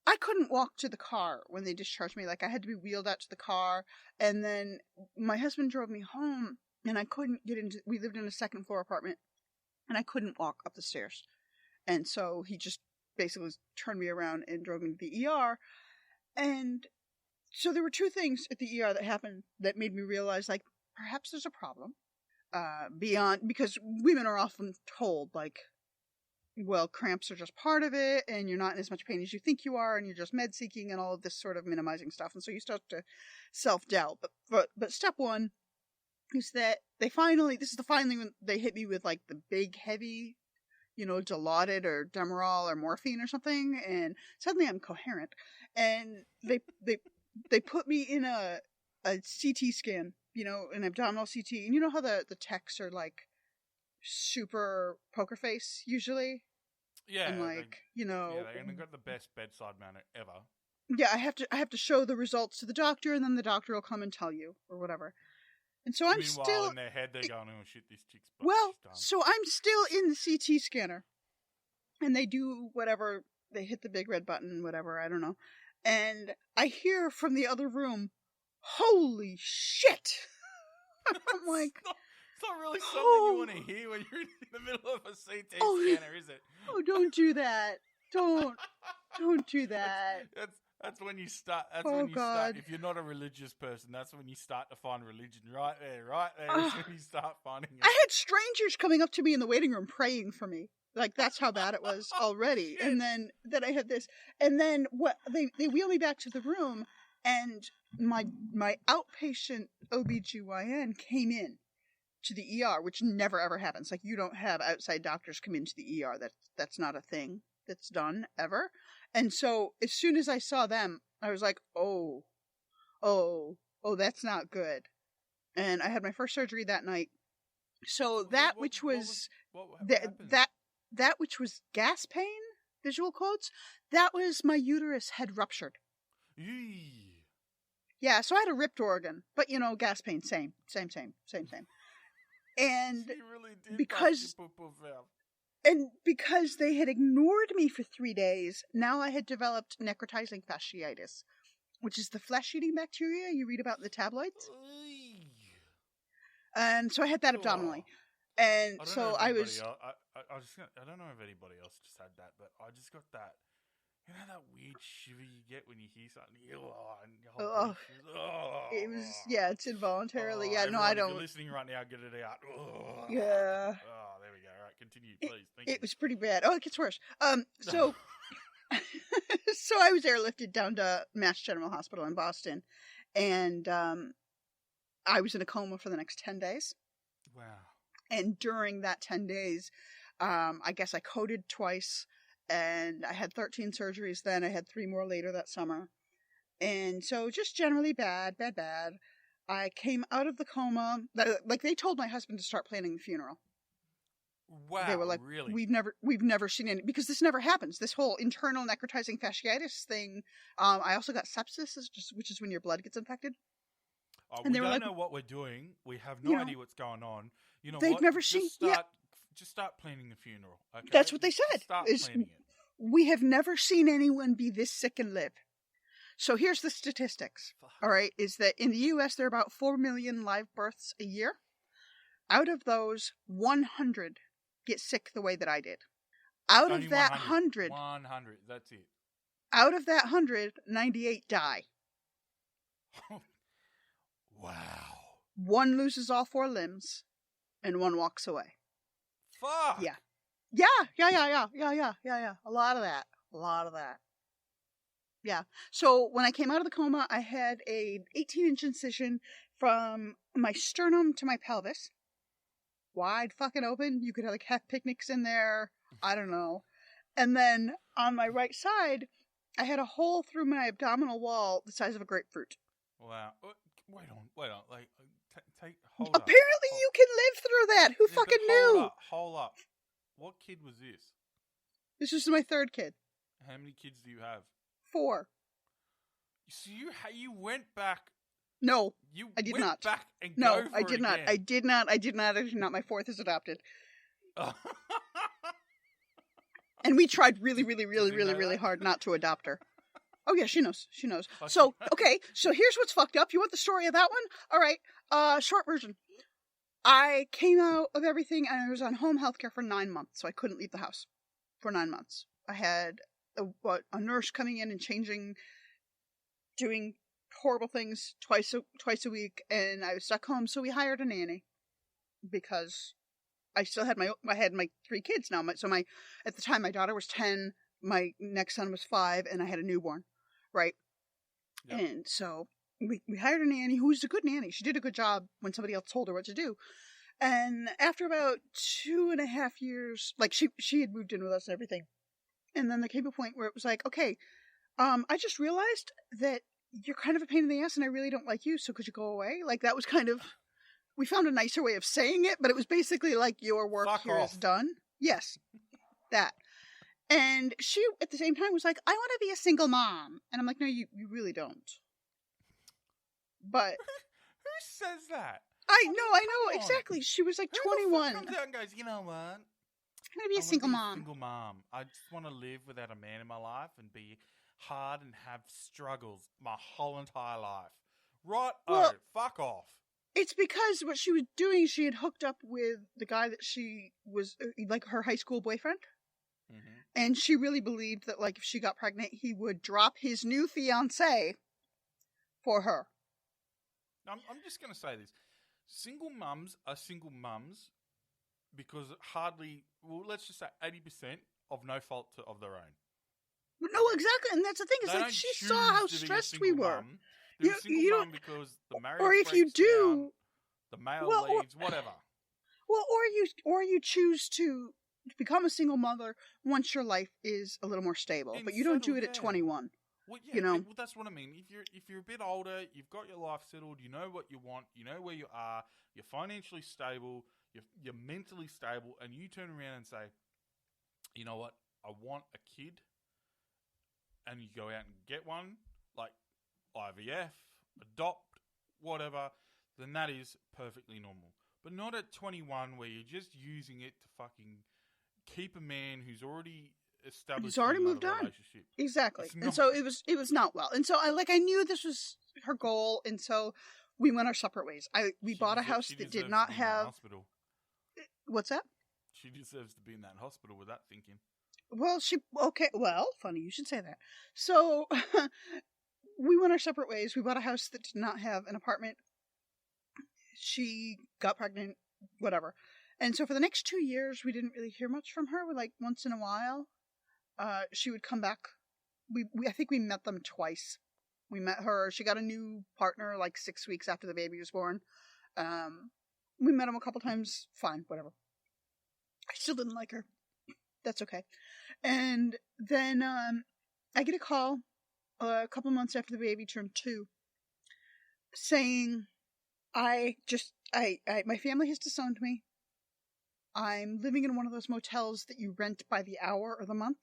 I couldn't walk to the car when they discharged me. Like, I had to be wheeled out to the car. And then my husband drove me home, and I couldn't get into... We lived in a second-floor apartment. And I couldn't walk up the stairs. And so he just basically turned me around and drove me to the ER. And so there were 2 things at the ER that happened that made me realize, like, perhaps there's a problem. Beyond, because women are often told, like, well, cramps are just part of it, and you're not in as much pain as you think you are, and you're just med seeking and all of this sort of minimizing stuff. And so you start to self-doubt. But step 1 is that this is finally when they hit me with like the big heavy, Dilaudid or Demerol or morphine or something, and suddenly I'm coherent. And they put me in a CT scan, an abdominal CT, and you know how the techs are like super poker face usually? Yeah. And like, Yeah, they got the best bedside manner ever. Yeah, I have to show the results to the doctor, and then the doctor will come and tell you or whatever. And so I'm Meanwhile, still in their head, they're going, "Oh shit, this chick's well. she's done." So I'm still in the CT scanner, and they do whatever. They hit the big red button, whatever, I don't know. And I hear from the other room, "Holy shit!" I'm like, it's not really something you want to hear when you're in the middle of a CT scanner, is it? Oh, don't do that! Don't do that! That's when you start. That's Oh, when you God. start. If you're not a religious person, that's when you start to find religion. Right there is when you start finding it. I had strangers coming up to me in the waiting room praying for me. Like, that's how bad it was already. Shit. And then I had this. And then they wheel me back to the room, and my outpatient OBGYN came in to the ER, which never ever happens. Like, you don't have outside doctors come into the ER. That's not a thing that's done ever. And so as soon as I saw them, I was like, oh, that's not good. And I had my first surgery that night. So that which was that which was gas pain, visual quotes, that was my uterus had ruptured. Yee. Yeah, so I had a ripped organ, but gas pain, same. And She really did because- bust your poo-poo valve. And because they had ignored me for 3 days, now I had developed necrotizing fasciitis, which is the flesh-eating bacteria you read about in the tabloids. Eee. And so I had that abdominally. And I don't know so if I anybody was... el- I don't know if anybody else just had that, but I just got that. You know that weird shiver you get when you hear something? And your whole body shivers. It was... Yeah, it's involuntarily. Yeah, no, everyone, I if don't... you're listening right now, get it out. Yeah. Oh, there we go. All right, continue, please. Thank you. It was pretty bad. Oh, it gets worse. So... so I was airlifted down to Mass General Hospital in Boston, and I was in a coma for the next 10 days. Wow. And during that 10 days, I guess I coded twice, and I had 13 surgeries then. I had 3 more later that summer. And so just generally bad. I came out of the coma. Like, they told my husband to start planning the funeral. Wow, They were like, really? we've never seen any, because this never happens. This whole internal necrotizing fasciitis thing. I also got sepsis, which is when your blood gets infected. Oh, And we they were don't like, know what we're doing. We have you no know, idea what's going on. You know they'd what? never seen- Just start planning the funeral. Okay? That's what they Just said, Start is- planning it. we have never seen anyone be this sick and live. So here's the statistics. Fuck. All right, is that in the U.S. there are about 4 million live births a year. Out of those, 100 get sick the way that I did. Out Only of that 100. 100, 100. That's it. out of that 100, 98 die. Wow. One loses all 4 limbs, and one walks away. Fuck. Yeah. Yeah. A lot of that. Yeah. So when I came out of the coma, I had an 18-inch incision from my sternum to my pelvis. Wide fucking open. You could have picnics in there. I don't know. And then on my right side, I had a hole through my abdominal wall the size of a grapefruit. Wow. Wait on. Like, hold up. Apparently you can live through that. Who Yeah, but fucking knew? Hold up. What kid was this? This is my 3rd kid. How many kids do you have? 4. So you went back. No, You I did went not. back and no, go for I did it not. again. I did not. My 4th is adopted. And we tried really hard not to adopt her. Oh yeah, she knows. Okay. So, okay, so here's what's fucked up. You want the story of that one? All right, short version. I came out of everything and I was on home health care for 9 months, so I couldn't leave the house for 9 months. I had a nurse coming in and doing horrible things twice a week, and I was stuck home, so we hired a nanny because I still had my 3 kids now. At the time my daughter was 10, my next son was 5, and I had a newborn, right? Yep. And so we hired a nanny who was a good nanny. She did a good job when somebody else told her what to do. And after about 2.5 years, like she had moved in with us and everything. And then there came a point where it was like, okay, I just realized that you're kind of a pain in the ass and I really don't like you, so could you go away? Like, that was kind of, we found a nicer way of saying it, but it was basically like, your work here is done. Yes, that. And she, at the same time, was like, I want to be a single mom. And I'm like, no, you really don't. But... Who says that? I know, exactly. She was like 21. Who comes out and goes, you know what? I'm going to be a single mom. Single mom. I just want to live without a man in my life and be hard and have struggles my whole entire life. Right? Well, fuck off. It's because what she was doing, she had hooked up with the guy that she was, like, her high school boyfriend. Mm-hmm. And she really believed that, like, if she got pregnant, he would drop his new fiancé for her. I'm just going to say this. Single mums are single mums because let's just say 80% of no fault of their own. No, exactly. And that's the thing. It's like she saw how stressed we were. They're a single mum because the marriage or if you do, down, the male leaves, whatever. Well, or you choose to become a single mother once your life is a little more stable, but you don't do it at 21. Well, yeah, you know, well, that's what I mean. If you're a bit older, you've got your life settled, you know what you want, you know where you are, you're financially stable, you're mentally stable, and you turn around and say, you know what, I want a kid, and you go out and get one, like IVF, adopt, whatever, then that is perfectly normal. But not at 21 where you're just using it to fucking keep a man who's already established. He's already moved on. Exactly. And so it was not well. And so I knew this was her goal, and so we went our separate ways. We bought a house that did not have. What's that? She deserves to be in that hospital with that thinking. Well, funny you should say that. So we went our separate ways. We bought a house that did not have an apartment. She got pregnant, whatever. And so for the next 2 years, we didn't really hear much from her. Like once in a while, she would come back. I think we met them twice. We met her. She got a new partner like 6 weeks after the baby was born. We met him a couple times. Fine, whatever. I still didn't like her. That's okay. And then I get a call a couple months after the baby turned 2 saying, my family has disowned me. I'm living in one of those motels that you rent by the hour or the month.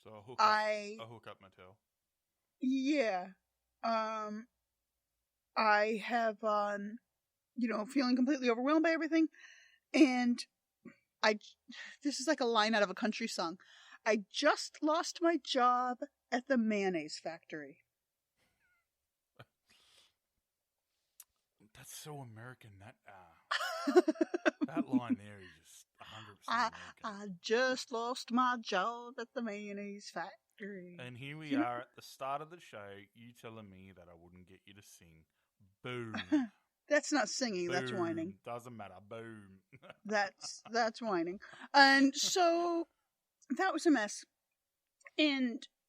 So a hookup motel. Yeah. I have, feeling completely overwhelmed by everything. And this is like a line out of a country song. I just lost my job at the mayonnaise factory. That's so American. That line there is just 100% American. I just lost my job at the mayonnaise factory. And here we are at the start of the show, you telling me that I wouldn't get you to sing. Boom. That's not singing, Boom. that's whining. Doesn't matter. Boom. That's whining. And so that was a mess.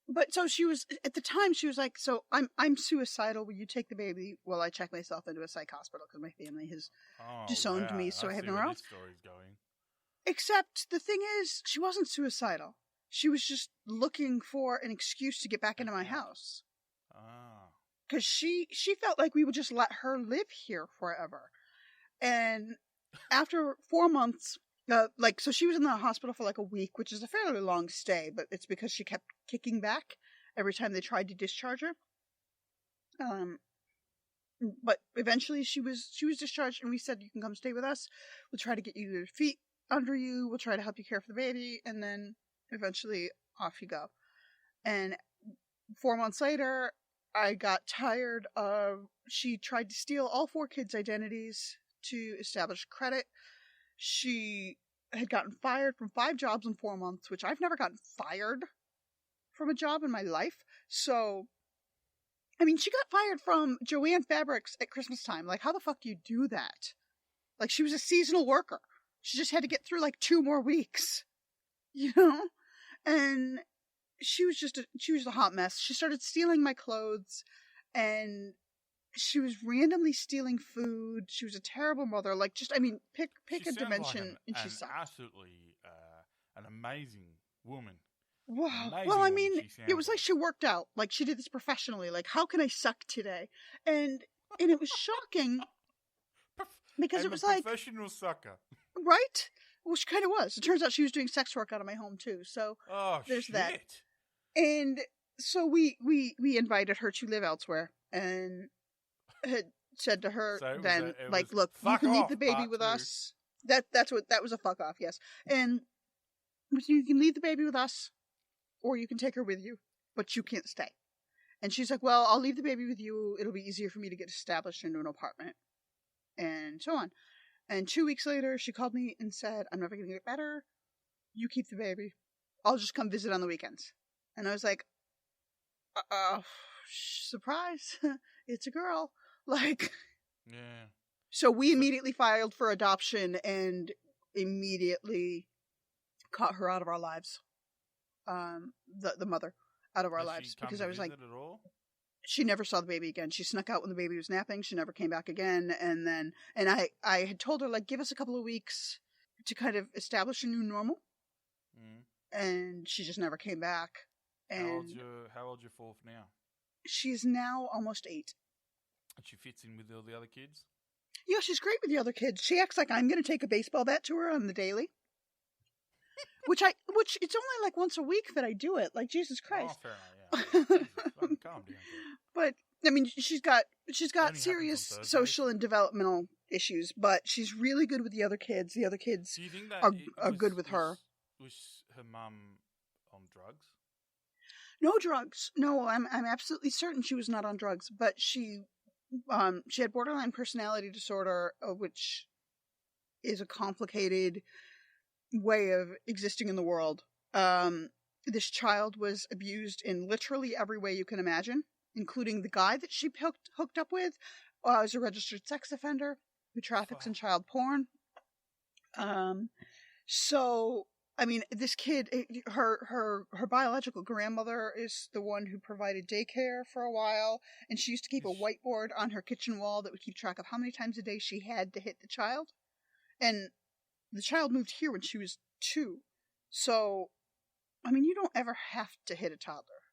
But so she was, at the time she was like, so I'm suicidal. Will you take the baby while I check myself into a psych hospital because my family has disowned me, so I have nowhere else. Story's going. Except the thing is, she wasn't suicidal. She was just looking for an excuse to get back into my house. Because she felt like we would just let her live here forever. And after 4 months, so she was in the hospital for like a week, which is a fairly long stay, but it's because she kept kicking back every time they tried to discharge her. But eventually she was discharged, and we said, you can come stay with us. We'll try to get you your feet under you. We'll try to help you care for the baby. And then eventually off you go. And 4 months later, I got tired of, she tried to steal all 4 kids' identities to establish credit. She had gotten fired from 5 jobs in 4 months, which I've never gotten fired from a job in my life. So, I mean, she got fired from Joanne Fabrics at Christmas time. Like, how the fuck do you do that? Like, she was a seasonal worker. She just had to get through like 2 more weeks, And she was a hot mess. She started stealing my clothes, and she was randomly stealing food. She was a terrible mother. Like, pick a dimension, and she sucked. Absolutely, an amazing woman. Wow. Amazing Well, I woman mean, it was like she worked out. Like, she did this professionally. Like, how can I suck today? And it was shocking because it was like professional sucker, right? Well, she kind of was. It turns out she was doing sex work out of my home too. So there's that. And so we invited her to live elsewhere, and had said to her look, you can leave the baby with us. That was a fuck off, yes. And you can leave the baby with us, or you can take her with you, but you can't stay. And she's like, well, I'll leave the baby with you. It'll be easier for me to get established into an apartment, and so on. And 2 weeks later, she called me and said, I'm never going to get better. You keep the baby. I'll just come visit on the weekends. And I was like, surprise. It's a girl. Like, yeah. So we immediately filed for adoption and immediately cut her out of our lives. The mother out of our lives. Because I was like, at all? She never saw the baby again. She snuck out when the baby was napping. She never came back again. And I had told her, like, give us a couple of weeks to kind of establish a new normal. Mm. And she just never came back. And how old's your 4th now? She's now almost 8. And she fits in with all the other kids? Yeah, she's great with the other kids. She acts like I'm going to take a baseball bat to her on the daily. which it's only like once a week that I do it. Like, Jesus Christ. Oh, fair enough, yeah. Calm down. But I mean, she's got serious social and developmental issues, but she's really good with the other kids. The other kids Do you think that are good with her. Was her mum on drugs? No drugs. No, I'm absolutely certain she was not on drugs. But she had borderline personality disorder, which is a complicated way of existing in the world. This child was abused in literally every way you can imagine, including the guy that she hooked up with is a registered sex offender who traffics in child porn. So, I mean, this kid, her biological grandmother is the one who provided daycare for a while, and she used to keep a whiteboard on her kitchen wall that would keep track of how many times a day she had to hit the child. And the child moved here when she was 2. So, I mean, you don't ever have to hit a toddler.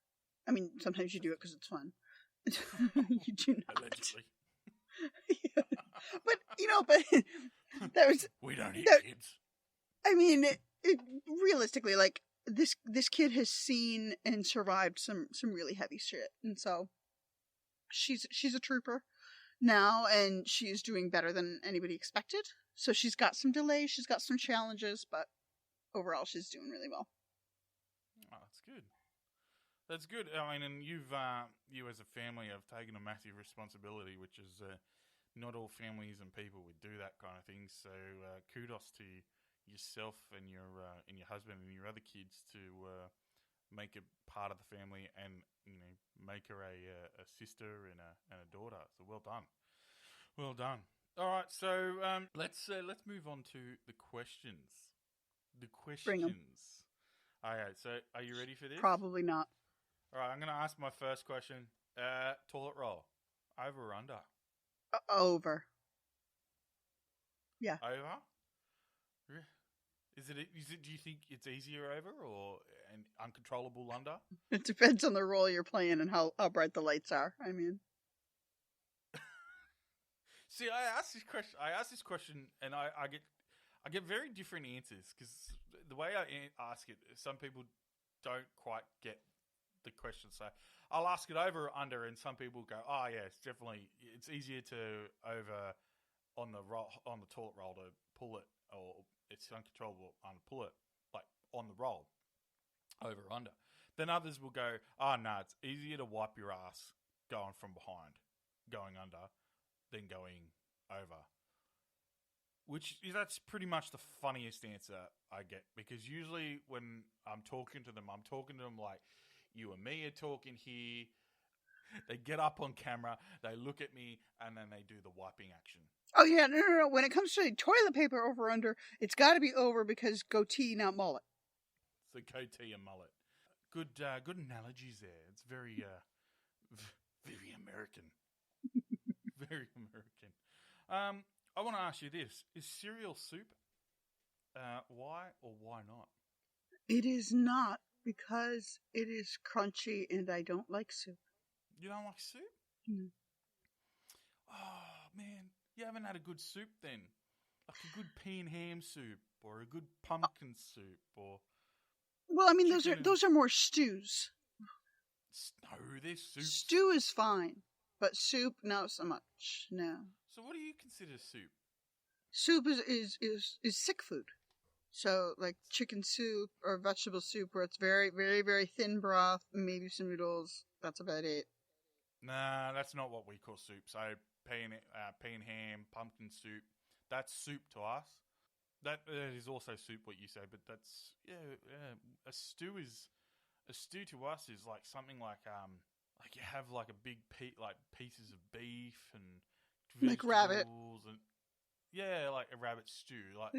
I mean, sometimes you do it because it's fun. You do not. Allegedly. Yeah. But That was We don't eat that- kids. I mean, realistically, like this kid has seen and survived some really heavy shit, and so she's a trooper now, and she's doing better than anybody expected. So she's got some delays, she's got some challenges, but overall, she's doing really well. Oh, that's good. That's good. I mean, and you as a family have taken a massive responsibility, which is not all families and people would do that kind of thing. So kudos to yourself and your husband and your other kids to make it part of the family, and make her a sister and a daughter. So well done, well done. All right, so let's move on to the questions. The questions. Bring 'em. Okay, so are you ready for this? Probably not. All right, I'm going to ask my first question. Toilet roll, over or under? Over. Yeah. Over? Is it? Do you think it's easier over or an uncontrollable under? It depends on the role you're playing and how bright the lights are. I mean, See, I asked this question, and I get very different answers because the way I ask it, some people don't quite get the question. So I'll ask it over or under, and some people go, "Oh yeah, it's easier to over on the toilet roll to pull it, or it's uncontrollable and pull it like on the roll over or under." Then others will go, "Oh no, it's easier to wipe your ass going from behind, going under, than going over." That's pretty much the funniest answer I get, because usually when I'm talking to them like you and me are talking here. They get up on camera, they look at me, and then they do the wiping action. oh yeah, no. When it comes to toilet paper over under, it's got to be over because goatee, not mullet. So goatee and mullet. Good analogies there. It's very very American. Very American. I want to ask you this: is cereal soup? Why or why not? It is not, because it is crunchy and I don't like soup. You don't like soup? No. Oh man, you haven't had a good soup then, like a good pea and ham soup or a good pumpkin soup or. Well, I mean, chicken those are more stews. No, they're soups. Stew is fine, but soup, not so much. No. So what do you consider soup? Soup is sick food. So, like chicken soup or vegetable soup, where it's very, very, very thin broth, maybe some noodles. That's about it. Nah, that's not what we call soup. So pea and ham, pumpkin soup, that's soup to us. That is also soup, what you say, but that's a stew to us is like something like you have like a big like pieces of beef and Like rabbit. And like a rabbit stew, like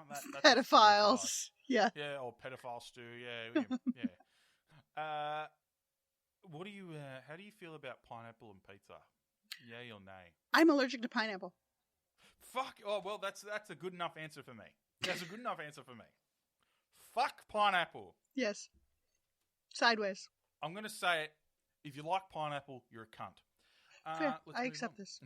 that's Pedophiles. Yeah. Yeah, or pedophile stew. Yeah. What do you? How do you feel about pineapple and pizza? Yay or nay? I'm allergic to pineapple. Fuck. Oh well, that's a good enough answer for me. That's a good enough answer for me. Fuck pineapple. Yes. Sideways. I'm gonna say it. If you like pineapple, you're a cunt. Fair. Let's I move accept on. this.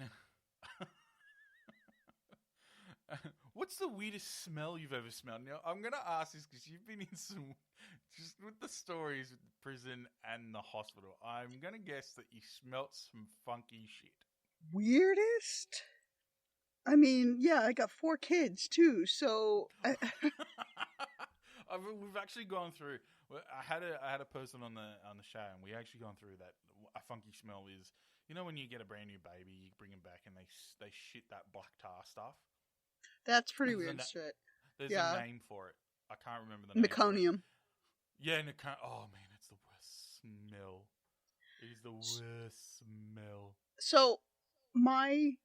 What's the weirdest smell you've ever smelled? Now, I'm going to ask this because you've been in some, just with the stories with the prison and the hospital, I'm going to guess that you smelt some funky shit. Weirdest? I mean, yeah, I got 4 kids too, so We've actually gone through. I had a person on the show, and we actually gone through that. A funky smell is, when you get a brand new baby, you bring them back, and they shit that black tar stuff. that's pretty weird shit. There's Yeah. a name for it. I can't remember the name. Meconium. Yeah, oh man, it's the worst smell. It is the worst smell. So, my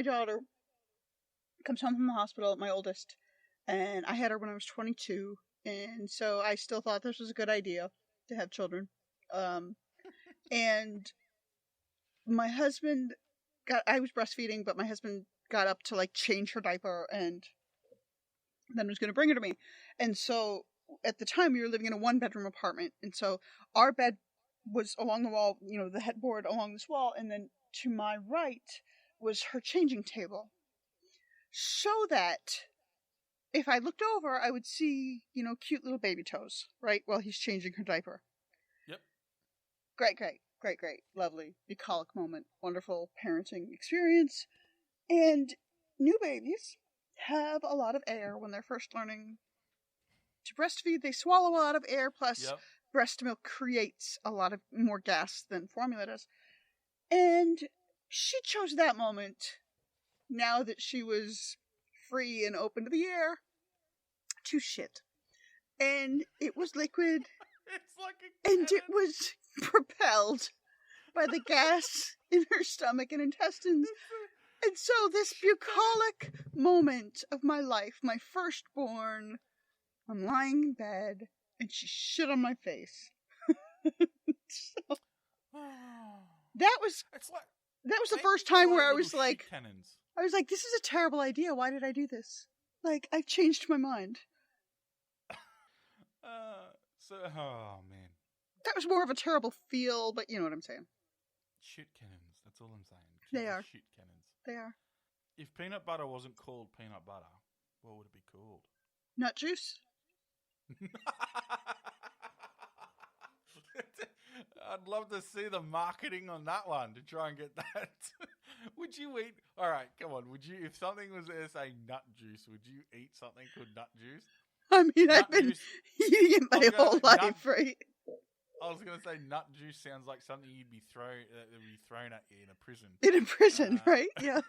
daughter comes home from the hospital, my oldest, and I had her when I was 22, and so I still thought this was a good idea to have children. And my husband I was breastfeeding, but my husband got up to like change her diaper and then was going to bring her to me. And so at the time we were living in a 1-bedroom apartment. And so our bed was along the wall, the headboard along this wall. And then to my right was her changing table. so that if I looked over, I would see, cute little baby toes, right, while he's changing her diaper. Yep. Great. Lovely. Bucolic moment. Wonderful parenting experience. And new babies have a lot of air when they're first learning to breastfeed. They swallow a lot of air, plus Yep. breast milk creates a lot of more gas than formula does. And she chose that moment, now that she was free and open to the air, to shit. And it was liquid, It's like a and it cannon. was propelled by the gas in her stomach and intestines. And so this bucolic moment of my life, my firstborn, I'm lying in bed, and she shit on my face. So that was It's like the they first fly time where I little was shit like, cannons. this is a terrible idea. Why did I do this? Like, I've changed my mind. Oh man, That was more of a terrible feel, but you know what I'm saying. shit cannons. That's all I'm saying. They They're are. shit cannons. They are. If peanut butter wasn't called peanut butter, what would it be called? Nut juice? I'd love to see the marketing on that one to try and get that. Would you eat? All right, come on. Would you, if something was there saying nut juice, would you eat something called nut juice? I mean, Nut I've been juice. eating it my I'm gonna whole say nut- life, right? I was gonna say nut juice sounds like something you'd be thrown at you in a prison. In a prison, right? Yeah.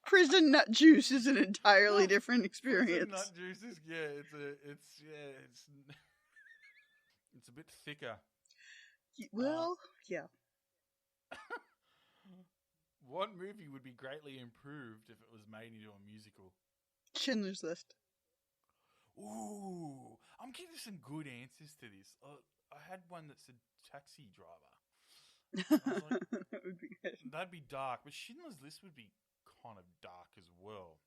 Prison nut juice is an entirely different Prison experience. nut juice is it's a bit thicker. Well, yeah. What movie would be greatly improved if it was made into a musical? Schindler's List. Ooh, I'm getting some good answers to this. I had one that said Taxi Driver. I was like, That would be good. that'd be dark, but Schindler's List would be kind of dark as well.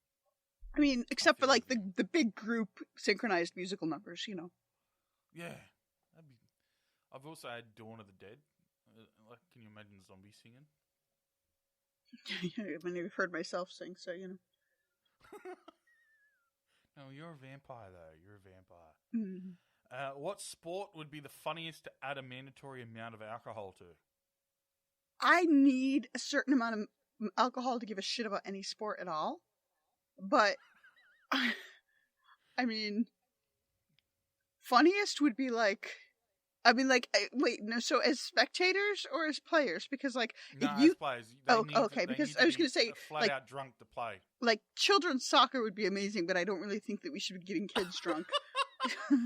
I mean, except for feel like like the big group synchronized musical numbers, Yeah, that'd be. I've also had Dawn of the Dead. Like, can you imagine zombies singing? I've never heard myself sing, so No, you're a vampire though. You're a vampire. Mm. What sport would be the funniest to add a mandatory amount of alcohol to? I need a certain amount of alcohol to give a shit about any sport at all. But, I mean, funniest would be wait, no, so as spectators or as players? Because, like, No, if you, as players. because I was going to say, flat like, out drunk to play. like, children's soccer would be amazing, but I don't really think that we should be getting kids drunk.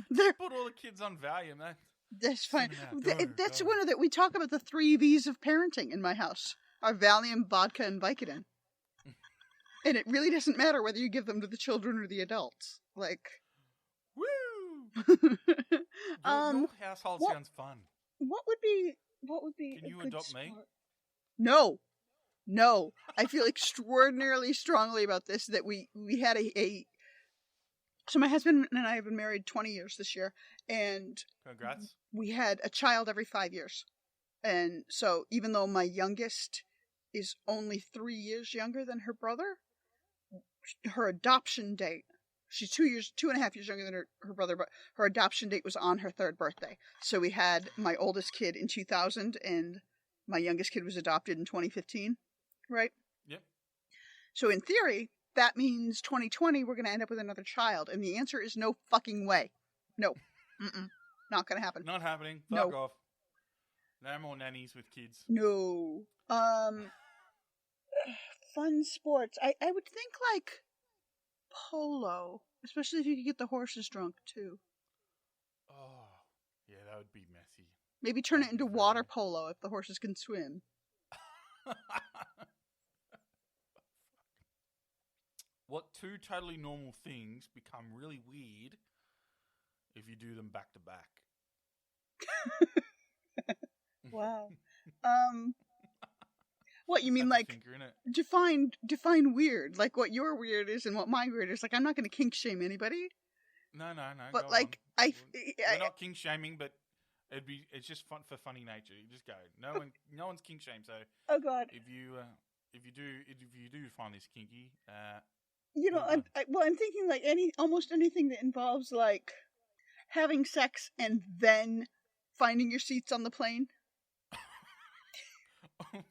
They're, Put all the kids on Valium. that's fine. Send them out. Go, That's go. one of the, we talk about the 3 V's of parenting in my house. Are Valium, vodka, and Vicodin. And it really doesn't matter whether you give them to the children or the adults. Like, Woo! Your household what- sounds fun. what would be Can a you good adopt me? sport? No. I feel extraordinarily strongly about this, that we had so my husband and I have been married 20 years this year, and Congrats. we had a child every 5 years. And so even though my youngest is only 3 years younger than her brother, her adoption date, she's 2.5 years younger than her brother, but her adoption date was on her 3rd birthday. So we had my oldest kid in 2000 and my youngest kid was adopted in 2015, right? Yep. So in theory, that means 2020 we're going to end up with another child. And the answer is no fucking way. No. Not going to happen. Not happening. No. Fuck off. No more nannies with kids. No. Fun sports. I would think like polo, especially if you could get the horses drunk too. Oh, yeah, that would be messy. Maybe turn it That'd into be water very- polo if the horses can swim. What 2 totally normal things become really weird if you do them back to back? Wow. What you mean, That's a like thinker, innit? define weird, like what your weird is and what my weird is. Like, I'm not going to kink shame anybody, No. but go like on. We're not king shaming, but it's just fun for funny nature. You just go. No one's king shame. So oh god, if you if you do find this kinky, You know, well done. I'm thinking like almost anything that involves like having sex and then finding your seats on the plane. I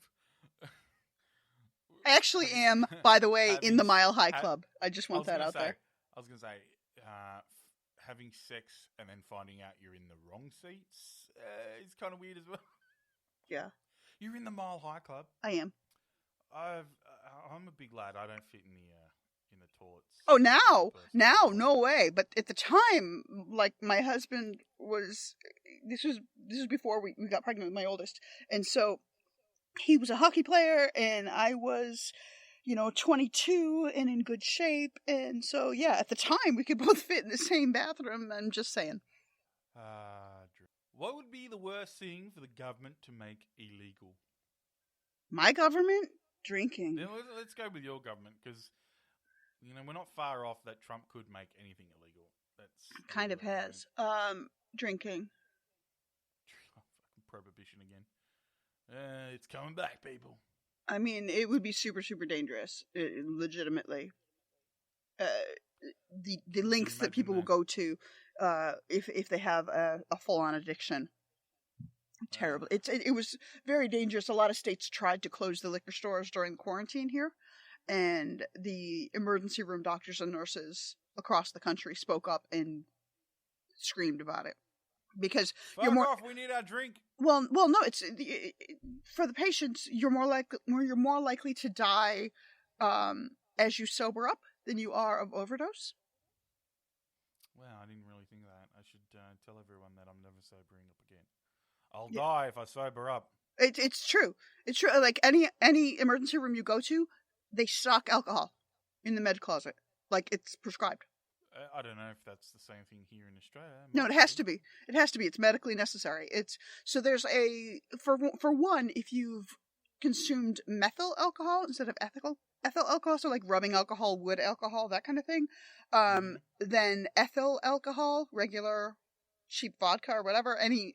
actually am, by the way, in the Mile High Club. I just want that out there. I was going to say, having sex and then finding out you're in the wrong seats is kind of weird as well. Yeah, You're in the Mile High Club. I am. I'm a big lad. I don't fit in the toilets. Oh, now, no way. But at the time, like my husband was. This was before we got pregnant with my oldest, and so he was a hockey player, and I was, 22 and in good shape, and so yeah, at the time we could both fit in the same bathroom. I'm just saying. What would be the worst thing for the government to make illegal? My government? Drinking. Then let's go with your government, because we're not far off that Trump could make anything illegal. That's kind of has. Drinking. Fucking prohibition again. It's coming back, people. I mean, it would be super, super dangerous, legitimately. The lengths that people will go to if they have a full-on addiction. Terrible. It was very dangerous. A lot of states tried to close the liquor stores during the quarantine here, and the emergency room doctors and nurses across the country spoke up and screamed about it. Because you're more off, we need our drink. Well, no. It's for the patients. You're more likely to die as you sober up than you are of overdose. Wow, I didn't really think of that. I should tell everyone that I'm never sobering up again. I'll die if I sober up. It's true. It's true. Like any emergency room you go to, they stock alcohol in the med closet. Like it's prescribed. I don't know if that's the same thing here in Australia. No, it has to be. It has to be. It's medically necessary. There's for one, if you've consumed methyl alcohol instead of ethyl alcohol, so like rubbing alcohol, wood alcohol, that kind of thing, then ethyl alcohol, regular cheap vodka or whatever, any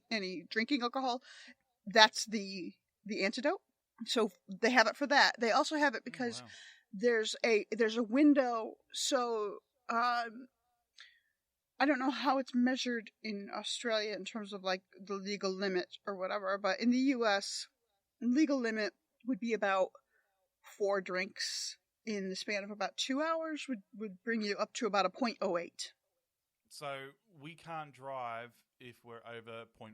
drinking alcohol, that's the antidote. So they have it for that. They also have it because there's a window. So I don't know how it's measured in Australia in terms of like the legal limit or whatever, but in the US, legal limit would be about 4 drinks in the span of about 2 hours would bring you up to about a 0.08. So we can't drive if we're over 0.5.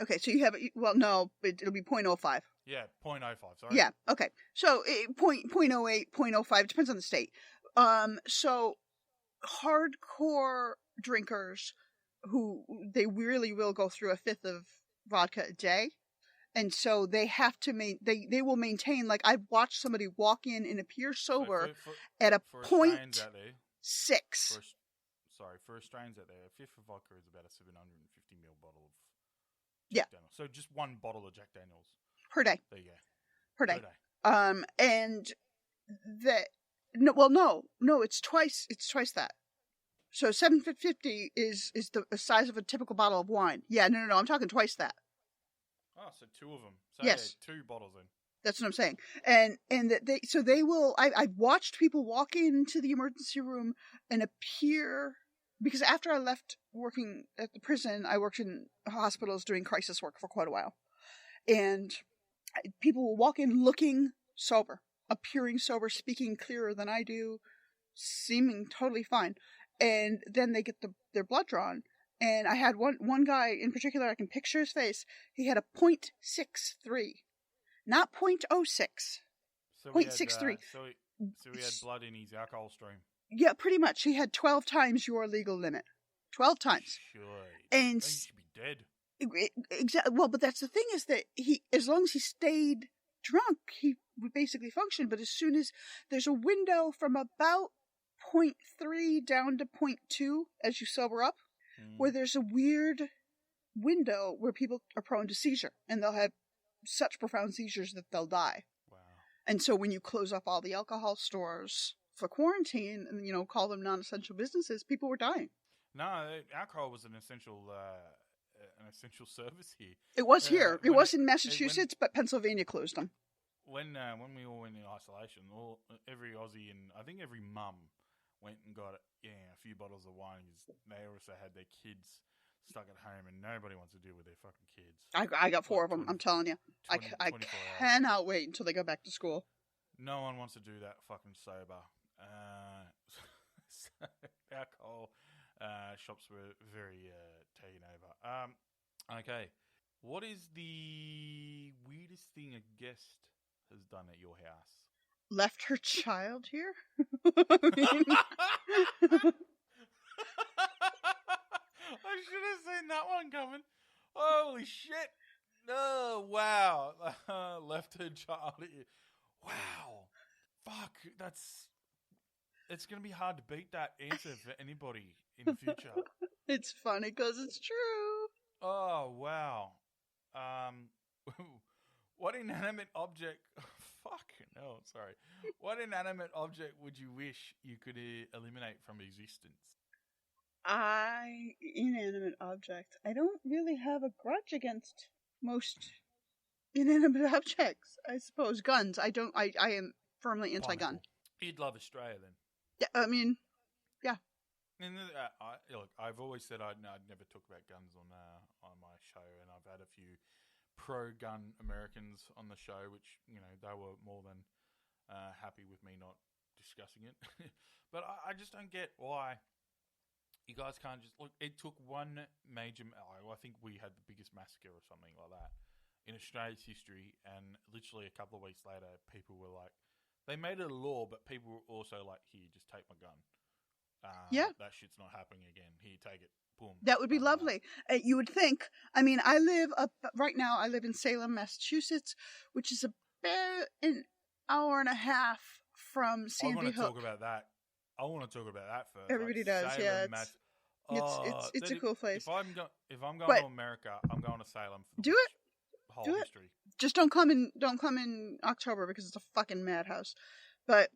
Okay, so you have, well, no, it'll be 0.05. Yeah, 0.05, sorry. Yeah, okay. So 0.08, 0.05, depends on the state. So hardcore drinkers who they really will go through a fifth of vodka a day. And so they have to they will maintain, like I've watched somebody walk in appear sober at a 0.6. For Australians out there, a fifth of vodka is about a 750ml bottle of Jack Daniels. So just one bottle of Jack Daniels per day. There you go. Per day. And no, it's twice that. So 750 is the size of a typical bottle of wine. Yeah, no, I'm talking twice that. Oh, so 2 of them. So yes. Yeah, 2 bottles in. That's what I'm saying. And they will, I've watched people walk into the emergency room and appear, because after I left working at the prison, I worked in hospitals doing crisis work for quite a while. And people will walk in looking sober, appearing sober, speaking clearer than I do, seeming totally fine. And then they get their blood drawn. And I had one guy in particular, I can picture his face. He had a 0.63, not 0.06, so 0.63. So he had blood in his alcohol stream. Yeah, pretty much. He had 12 times your legal limit. 12 times. Sure. And he should be dead. Exactly. Well, but that's the thing is that as long as he stayed drunk, he would basically function. But as soon as there's a window from about 0.3 down to 0.2 as you sober up, where there's a weird window where people are prone to seizure, and they'll have such profound seizures that they'll die. Wow. And so when you close up all the alcohol stores for quarantine and, call them non-essential businesses, people were dying. No, alcohol was an essential service here. It was here. It was in Massachusetts, but Pennsylvania closed them. when we all went in isolation, every Aussie and I think every mum went and got a few bottles of wine because they also had their kids stuck at home and nobody wants to deal with their fucking kids. I got 4 of them. I'm telling you, 20, I 24 hours. cannot wait until they go back to school. No one wants to do that fucking sober. So alcohol shops were very taken over. Okay, what is the weirdest thing a guest has done at your house? Left her child here? I should have seen that one coming. Holy shit. Oh, wow. Left her child here. Wow. Fuck. It's going to be hard to beat that answer for anybody in the future. It's funny because it's true. Oh, wow. What inanimate object... Fucking hell, sorry. What inanimate object would you wish you could eliminate from existence? Inanimate object. I don't really have a grudge against most inanimate objects. I suppose guns. I am firmly anti-gun. You'd love Australia then. Yeah, I mean, yeah. And look, I've always said I'd never talk about guns on my show, and I've had a few pro-gun Americans on the show, which they were more than happy with me not discussing it. But I just don't get why. You guys can't just... Look, it took one major... I think we had the biggest massacre or something like that in Australia's history, and literally a couple of weeks later, people were like... They made it a law, but people were also like, here, just take my gun. Yeah. That shit's not happening again. Here, take it. Boom. That would be lovely. You would think... I mean, right now, I live in Salem, Massachusetts, which is about an hour and a half from Sandy Hook. I want to talk about that. I want to talk about that first. Everybody does, Salem, yeah. It's a cool place. If I'm going to America, I'm going to Salem for the whole do history. It. Just don't come in October because it's a fucking madhouse. But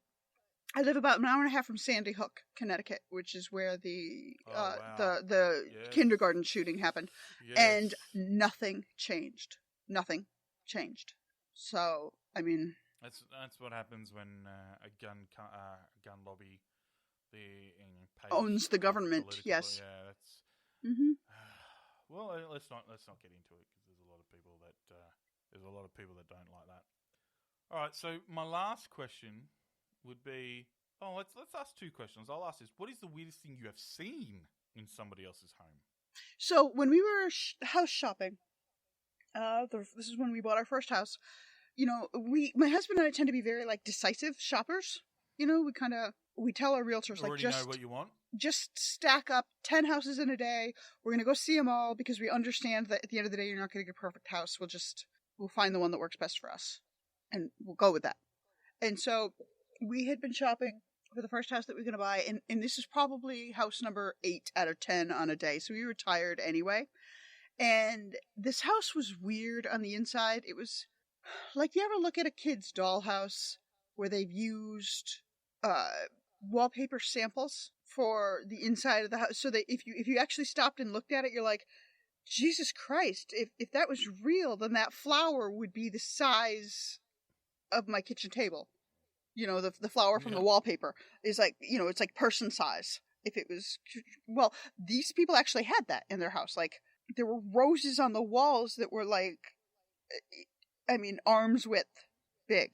I live about an hour and a half from Sandy Hook, Connecticut, which is where the Yes. kindergarten shooting happened, Yes. and nothing changed. Nothing changed. So I mean, that's what happens when a gun lobby owns the government. Yes. Yeah, that's. Mm-hmm. Well, let's not get into it because there's a lot of people that don't like that. All right, so my last question would be, let's ask 2 questions. I'll ask this: what is the weirdest thing you have seen in somebody else's home? So when we were house shopping, this is when we bought our first house. My husband and I tend to be very decisive shoppers. We tell our realtors already know what you want. Just stack up 10 houses in a day. We're going to go see them all because we understand that at the end of the day, you're not going to get a perfect house. We'll find the one that works best for us and we'll go with that. And so we had been shopping for the first house that we were going to buy. And this is probably house number 8 out of 10 on a day. So we were tired anyway. And this house was weird on the inside. It was like, you ever look at a kid's dollhouse where they've used wallpaper samples for the inside of the house, so that if you actually stopped and looked at it, you're like, Jesus Christ, if that was real, then that flower would be the size of my kitchen table. The flower from the wallpaper is it's like person size. If it was, well, these people actually had that in their house. Like, there were roses on the walls that were arm's width big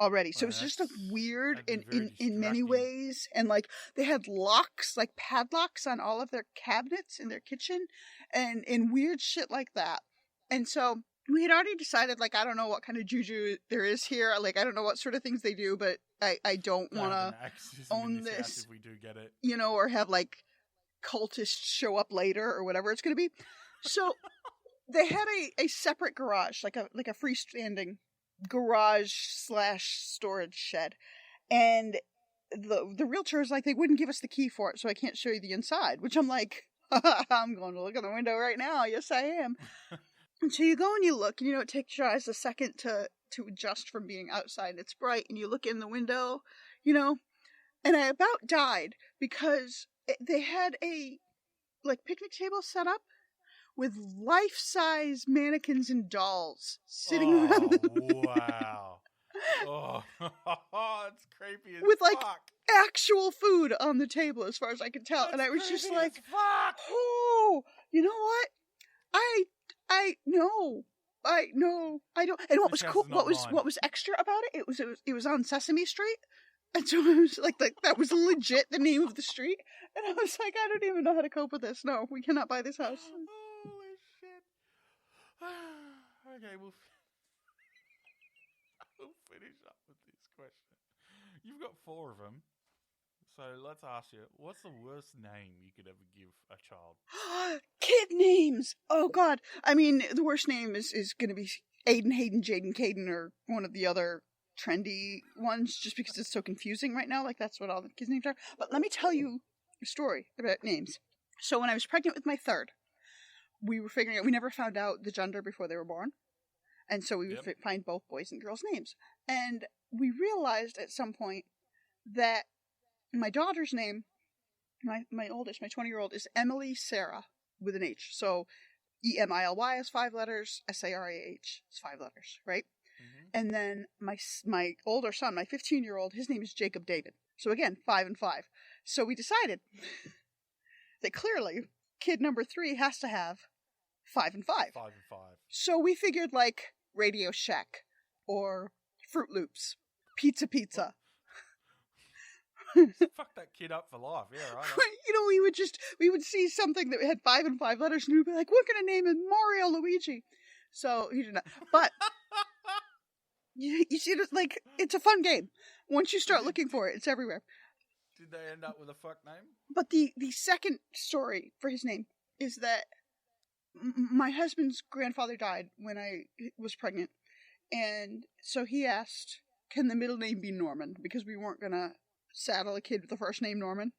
already. So it's just weird in many ways. And they had locks, padlocks on all of their cabinets in their kitchen and weird shit like that. And so we had already decided, I don't know what kind of juju there is here. I don't know what sort of things they do, but I don't want to own this if we do get it. Or have cultists show up later or whatever it's going to be. So they had a separate garage, like a freestanding garage / storage shed, and the realtor is they wouldn't give us the key for it, so I can't show you the inside, which I'm like, I'm going to look at the window right now. Yes, I am. And so you go and you look, and it takes your eyes a second to adjust from being outside. It's bright, and you look in the window, and I about died because they had a picnic table set up with life-size mannequins and dolls sitting around the wow. Oh, it's creepy as With, like, fuck. actual food on the table, as far as I could tell. That's And I was just creepy like, as fuck. oh, you know what? No. I don't. And what This was house cool, is not mine. what was extra about it? It was on Sesame Street. And so I was like, that was legit the name of the street. And I was like, I don't even know how to cope with this. No, we cannot buy this house. Holy shit. Okay, we'll finish up with this question. You've got 4 of them. So let's ask you, what's the worst name you could ever give a child? Kid names! Oh, God. I mean, the worst name is going to be Aiden, Hayden, Jaden, Caden, or one of the other trendy ones, just because it's so confusing right now. Like, that's what all the kids' names are. But let me tell you a story about names. So when I was pregnant with my third, we were figuring out, we never found out the gender before they were born. And so we would find both boys and girls' names. And we realized at some point that my daughter's name, my oldest, my 20-year-old, is Emily Sarah with an H. So Emily is 5 letters, Sarah is 5 letters, right? Mm-hmm. And then my older son, my 15-year-old, his name is Jacob David. So again, 5 and 5. So we decided that clearly kid number 3 has to have 5 and 5. 5 and 5. So we figured like Radio Shack or Fruit Loops, Pizza. Fuck that kid up for life. Yeah, right. You know, we would see something that had 5 and 5 letters, and we'd be like, we're going to name him Mario Luigi. So he did not. But you see, it's a fun game. Once you start looking for it, it's everywhere. Did they end up with a fuck name? But the second story for his name is that my husband's grandfather died when I was pregnant, and so he asked, can the middle name be Norman? Because we weren't going to saddle a kid with the first name Norman.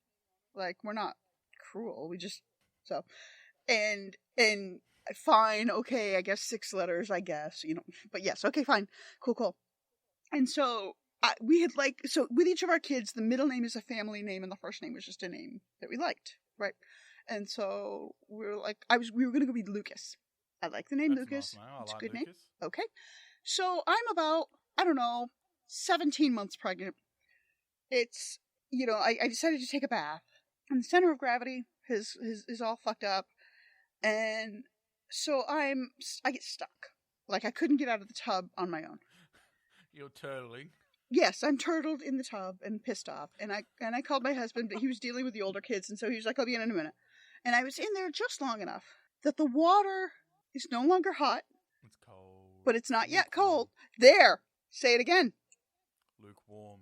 Like, we're not cruel. We just, so. And fine, okay, I guess 6 letters, I guess, you know. But yes, okay, fine. Cool. And so we had so with each of our kids, the middle name is a family name and the first name was just a name that we liked, right? And so we were like, we were going to go be Lucas. I like the name That's Lucas. A nice name. It's I like a good Lucas. name. Okay. So I'm about, I don't know, 17 months pregnant. It's, you know, I decided to take a bath. And the center of gravity is all fucked up. And so I get stuck. Like, I couldn't get out of the tub on my own. You're turtling. Yes, I'm turtled in the tub and pissed off. And I called my husband, but he was dealing with the older kids. And so he was like, I'll be in a minute. And I was in there just long enough that the water is no longer hot. It's cold. But it's not yet cold. There. Say it again. Lukewarm.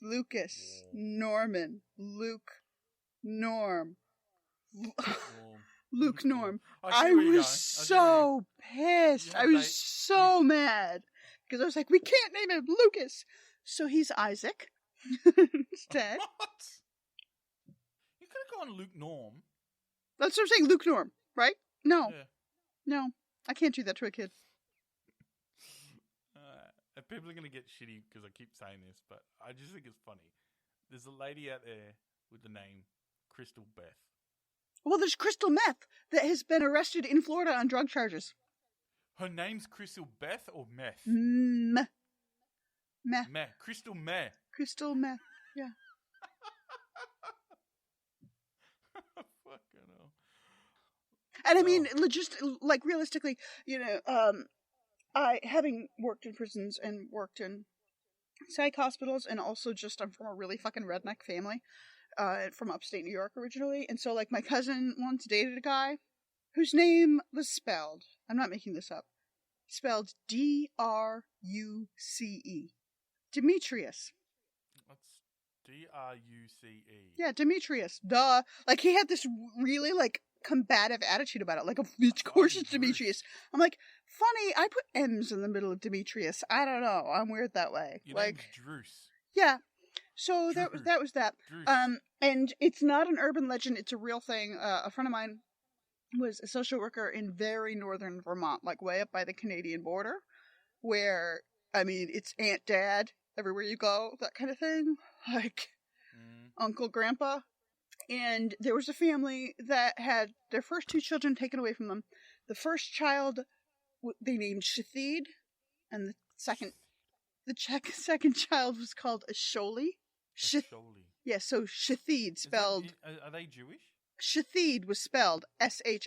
Lucas, Norman, Luke, Norm, Luke, Norm. I was so pissed. I was so mad because I was like, we can't name him Lucas, so he's Isaac instead. What? You could have gone Luke Norm. That's what I'm saying, Luke Norm, right? No, Yeah. no, I can't do that to a kid. People are going to get shitty because I keep saying this, but I just think it's funny. There's a lady out there with the name Crystal Beth. Well, there's Crystal Meth that has been arrested in Florida on drug charges. Her name's Crystal Beth or Meth? Meth. Crystal Meth. Crystal Meth, yeah. Fucking hell. And I mean, just like realistically, you know, I, having worked in prisons and worked in psych hospitals, and also just I'm from a really fucking redneck family, from upstate New York originally, and so like my cousin once dated a guy whose name was spelled, I'm not making this up, spelled Druce. Demetrius. That's Druce. Yeah, Demetrius. Duh. Like, he had this really, like, combative attitude about it. Like, of course it's Demetrius. I'm like, funny, I put M's in the middle of Demetrius. I don't know. I'm weird that way. Your like, name's Druce. Yeah. So that was that. Druce. And it's not an urban legend. It's a real thing. A friend of mine was a social worker in very northern Vermont, like way up by the Canadian border, where, I mean, it's aunt, dad, everywhere you go, that kind of thing. Like, uncle, grandpa. And there was a family that had their first 2 children taken away from them. The first child, they named Shathid, and the Second, second child was called Asholi. Surely. Yeah, so Shathid spelled. Are they Jewish? Shathid was spelled Shitthead,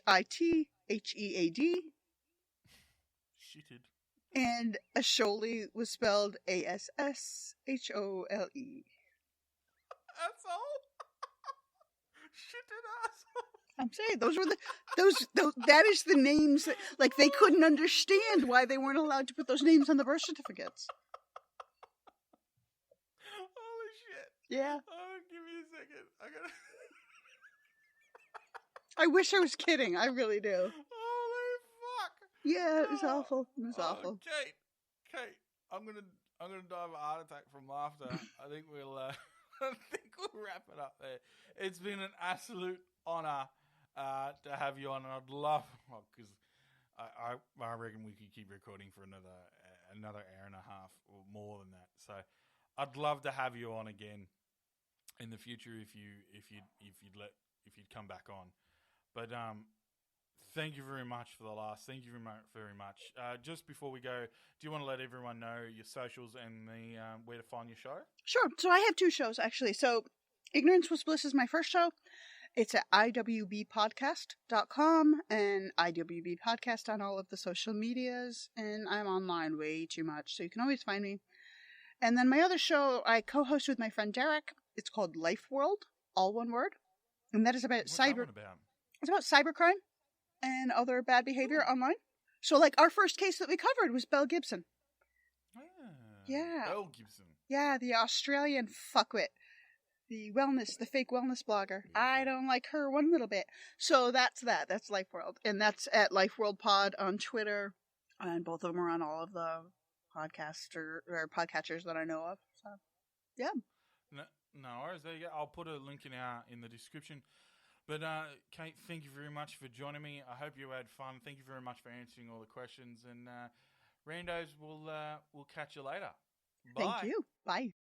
Shitted. and Asholi was spelled Asshole. Asshole. Shitted asshole. I'm saying those were those that is the names that, like, they couldn't understand why they weren't allowed to put those names on the birth certificates. Holy shit. Yeah. Oh, give me a second. I wish I was kidding. I really do. Holy fuck. Yeah, it was awful. It was awful. Kate, I'm gonna die of a heart attack from laughter. I think we'll wrap it up there. It's been an absolute honor to have you on, and I'd love, because I reckon we could keep recording for another hour and a half or more than that. So I'd love to have you on again in the future if you'd come back on. But thank you very much for the last. Thank you very much. Just before we go, do you want to let everyone know your socials and the where to find your show? Sure. So I have 2 shows, actually. So Ignorance Was Bliss is my first show. It's at IWBpodcast.com and IWB Podcast on all of the social medias. And I'm online way too much, so you can always find me. And then my other show I co-host with my friend Derek. It's called Life World, all one word. And that is about What's that one about? It's about cybercrime and other bad behavior online. So, like, our first case that we covered was Belle Gibson. Yeah. Belle Gibson. Yeah, the Australian fuckwit. The fake wellness blogger. I don't like her one little bit. So that's that. That's Life World. And that's at Life World Pod on Twitter. And both of them are on all of the podcatchers that I know of. So, yeah. No worries. There you go. I'll put a link in the description. But Kate, thank you very much for joining me. I hope you had fun. Thank you very much for answering all the questions. And Randos, we'll catch you later. Bye. Thank you. Bye.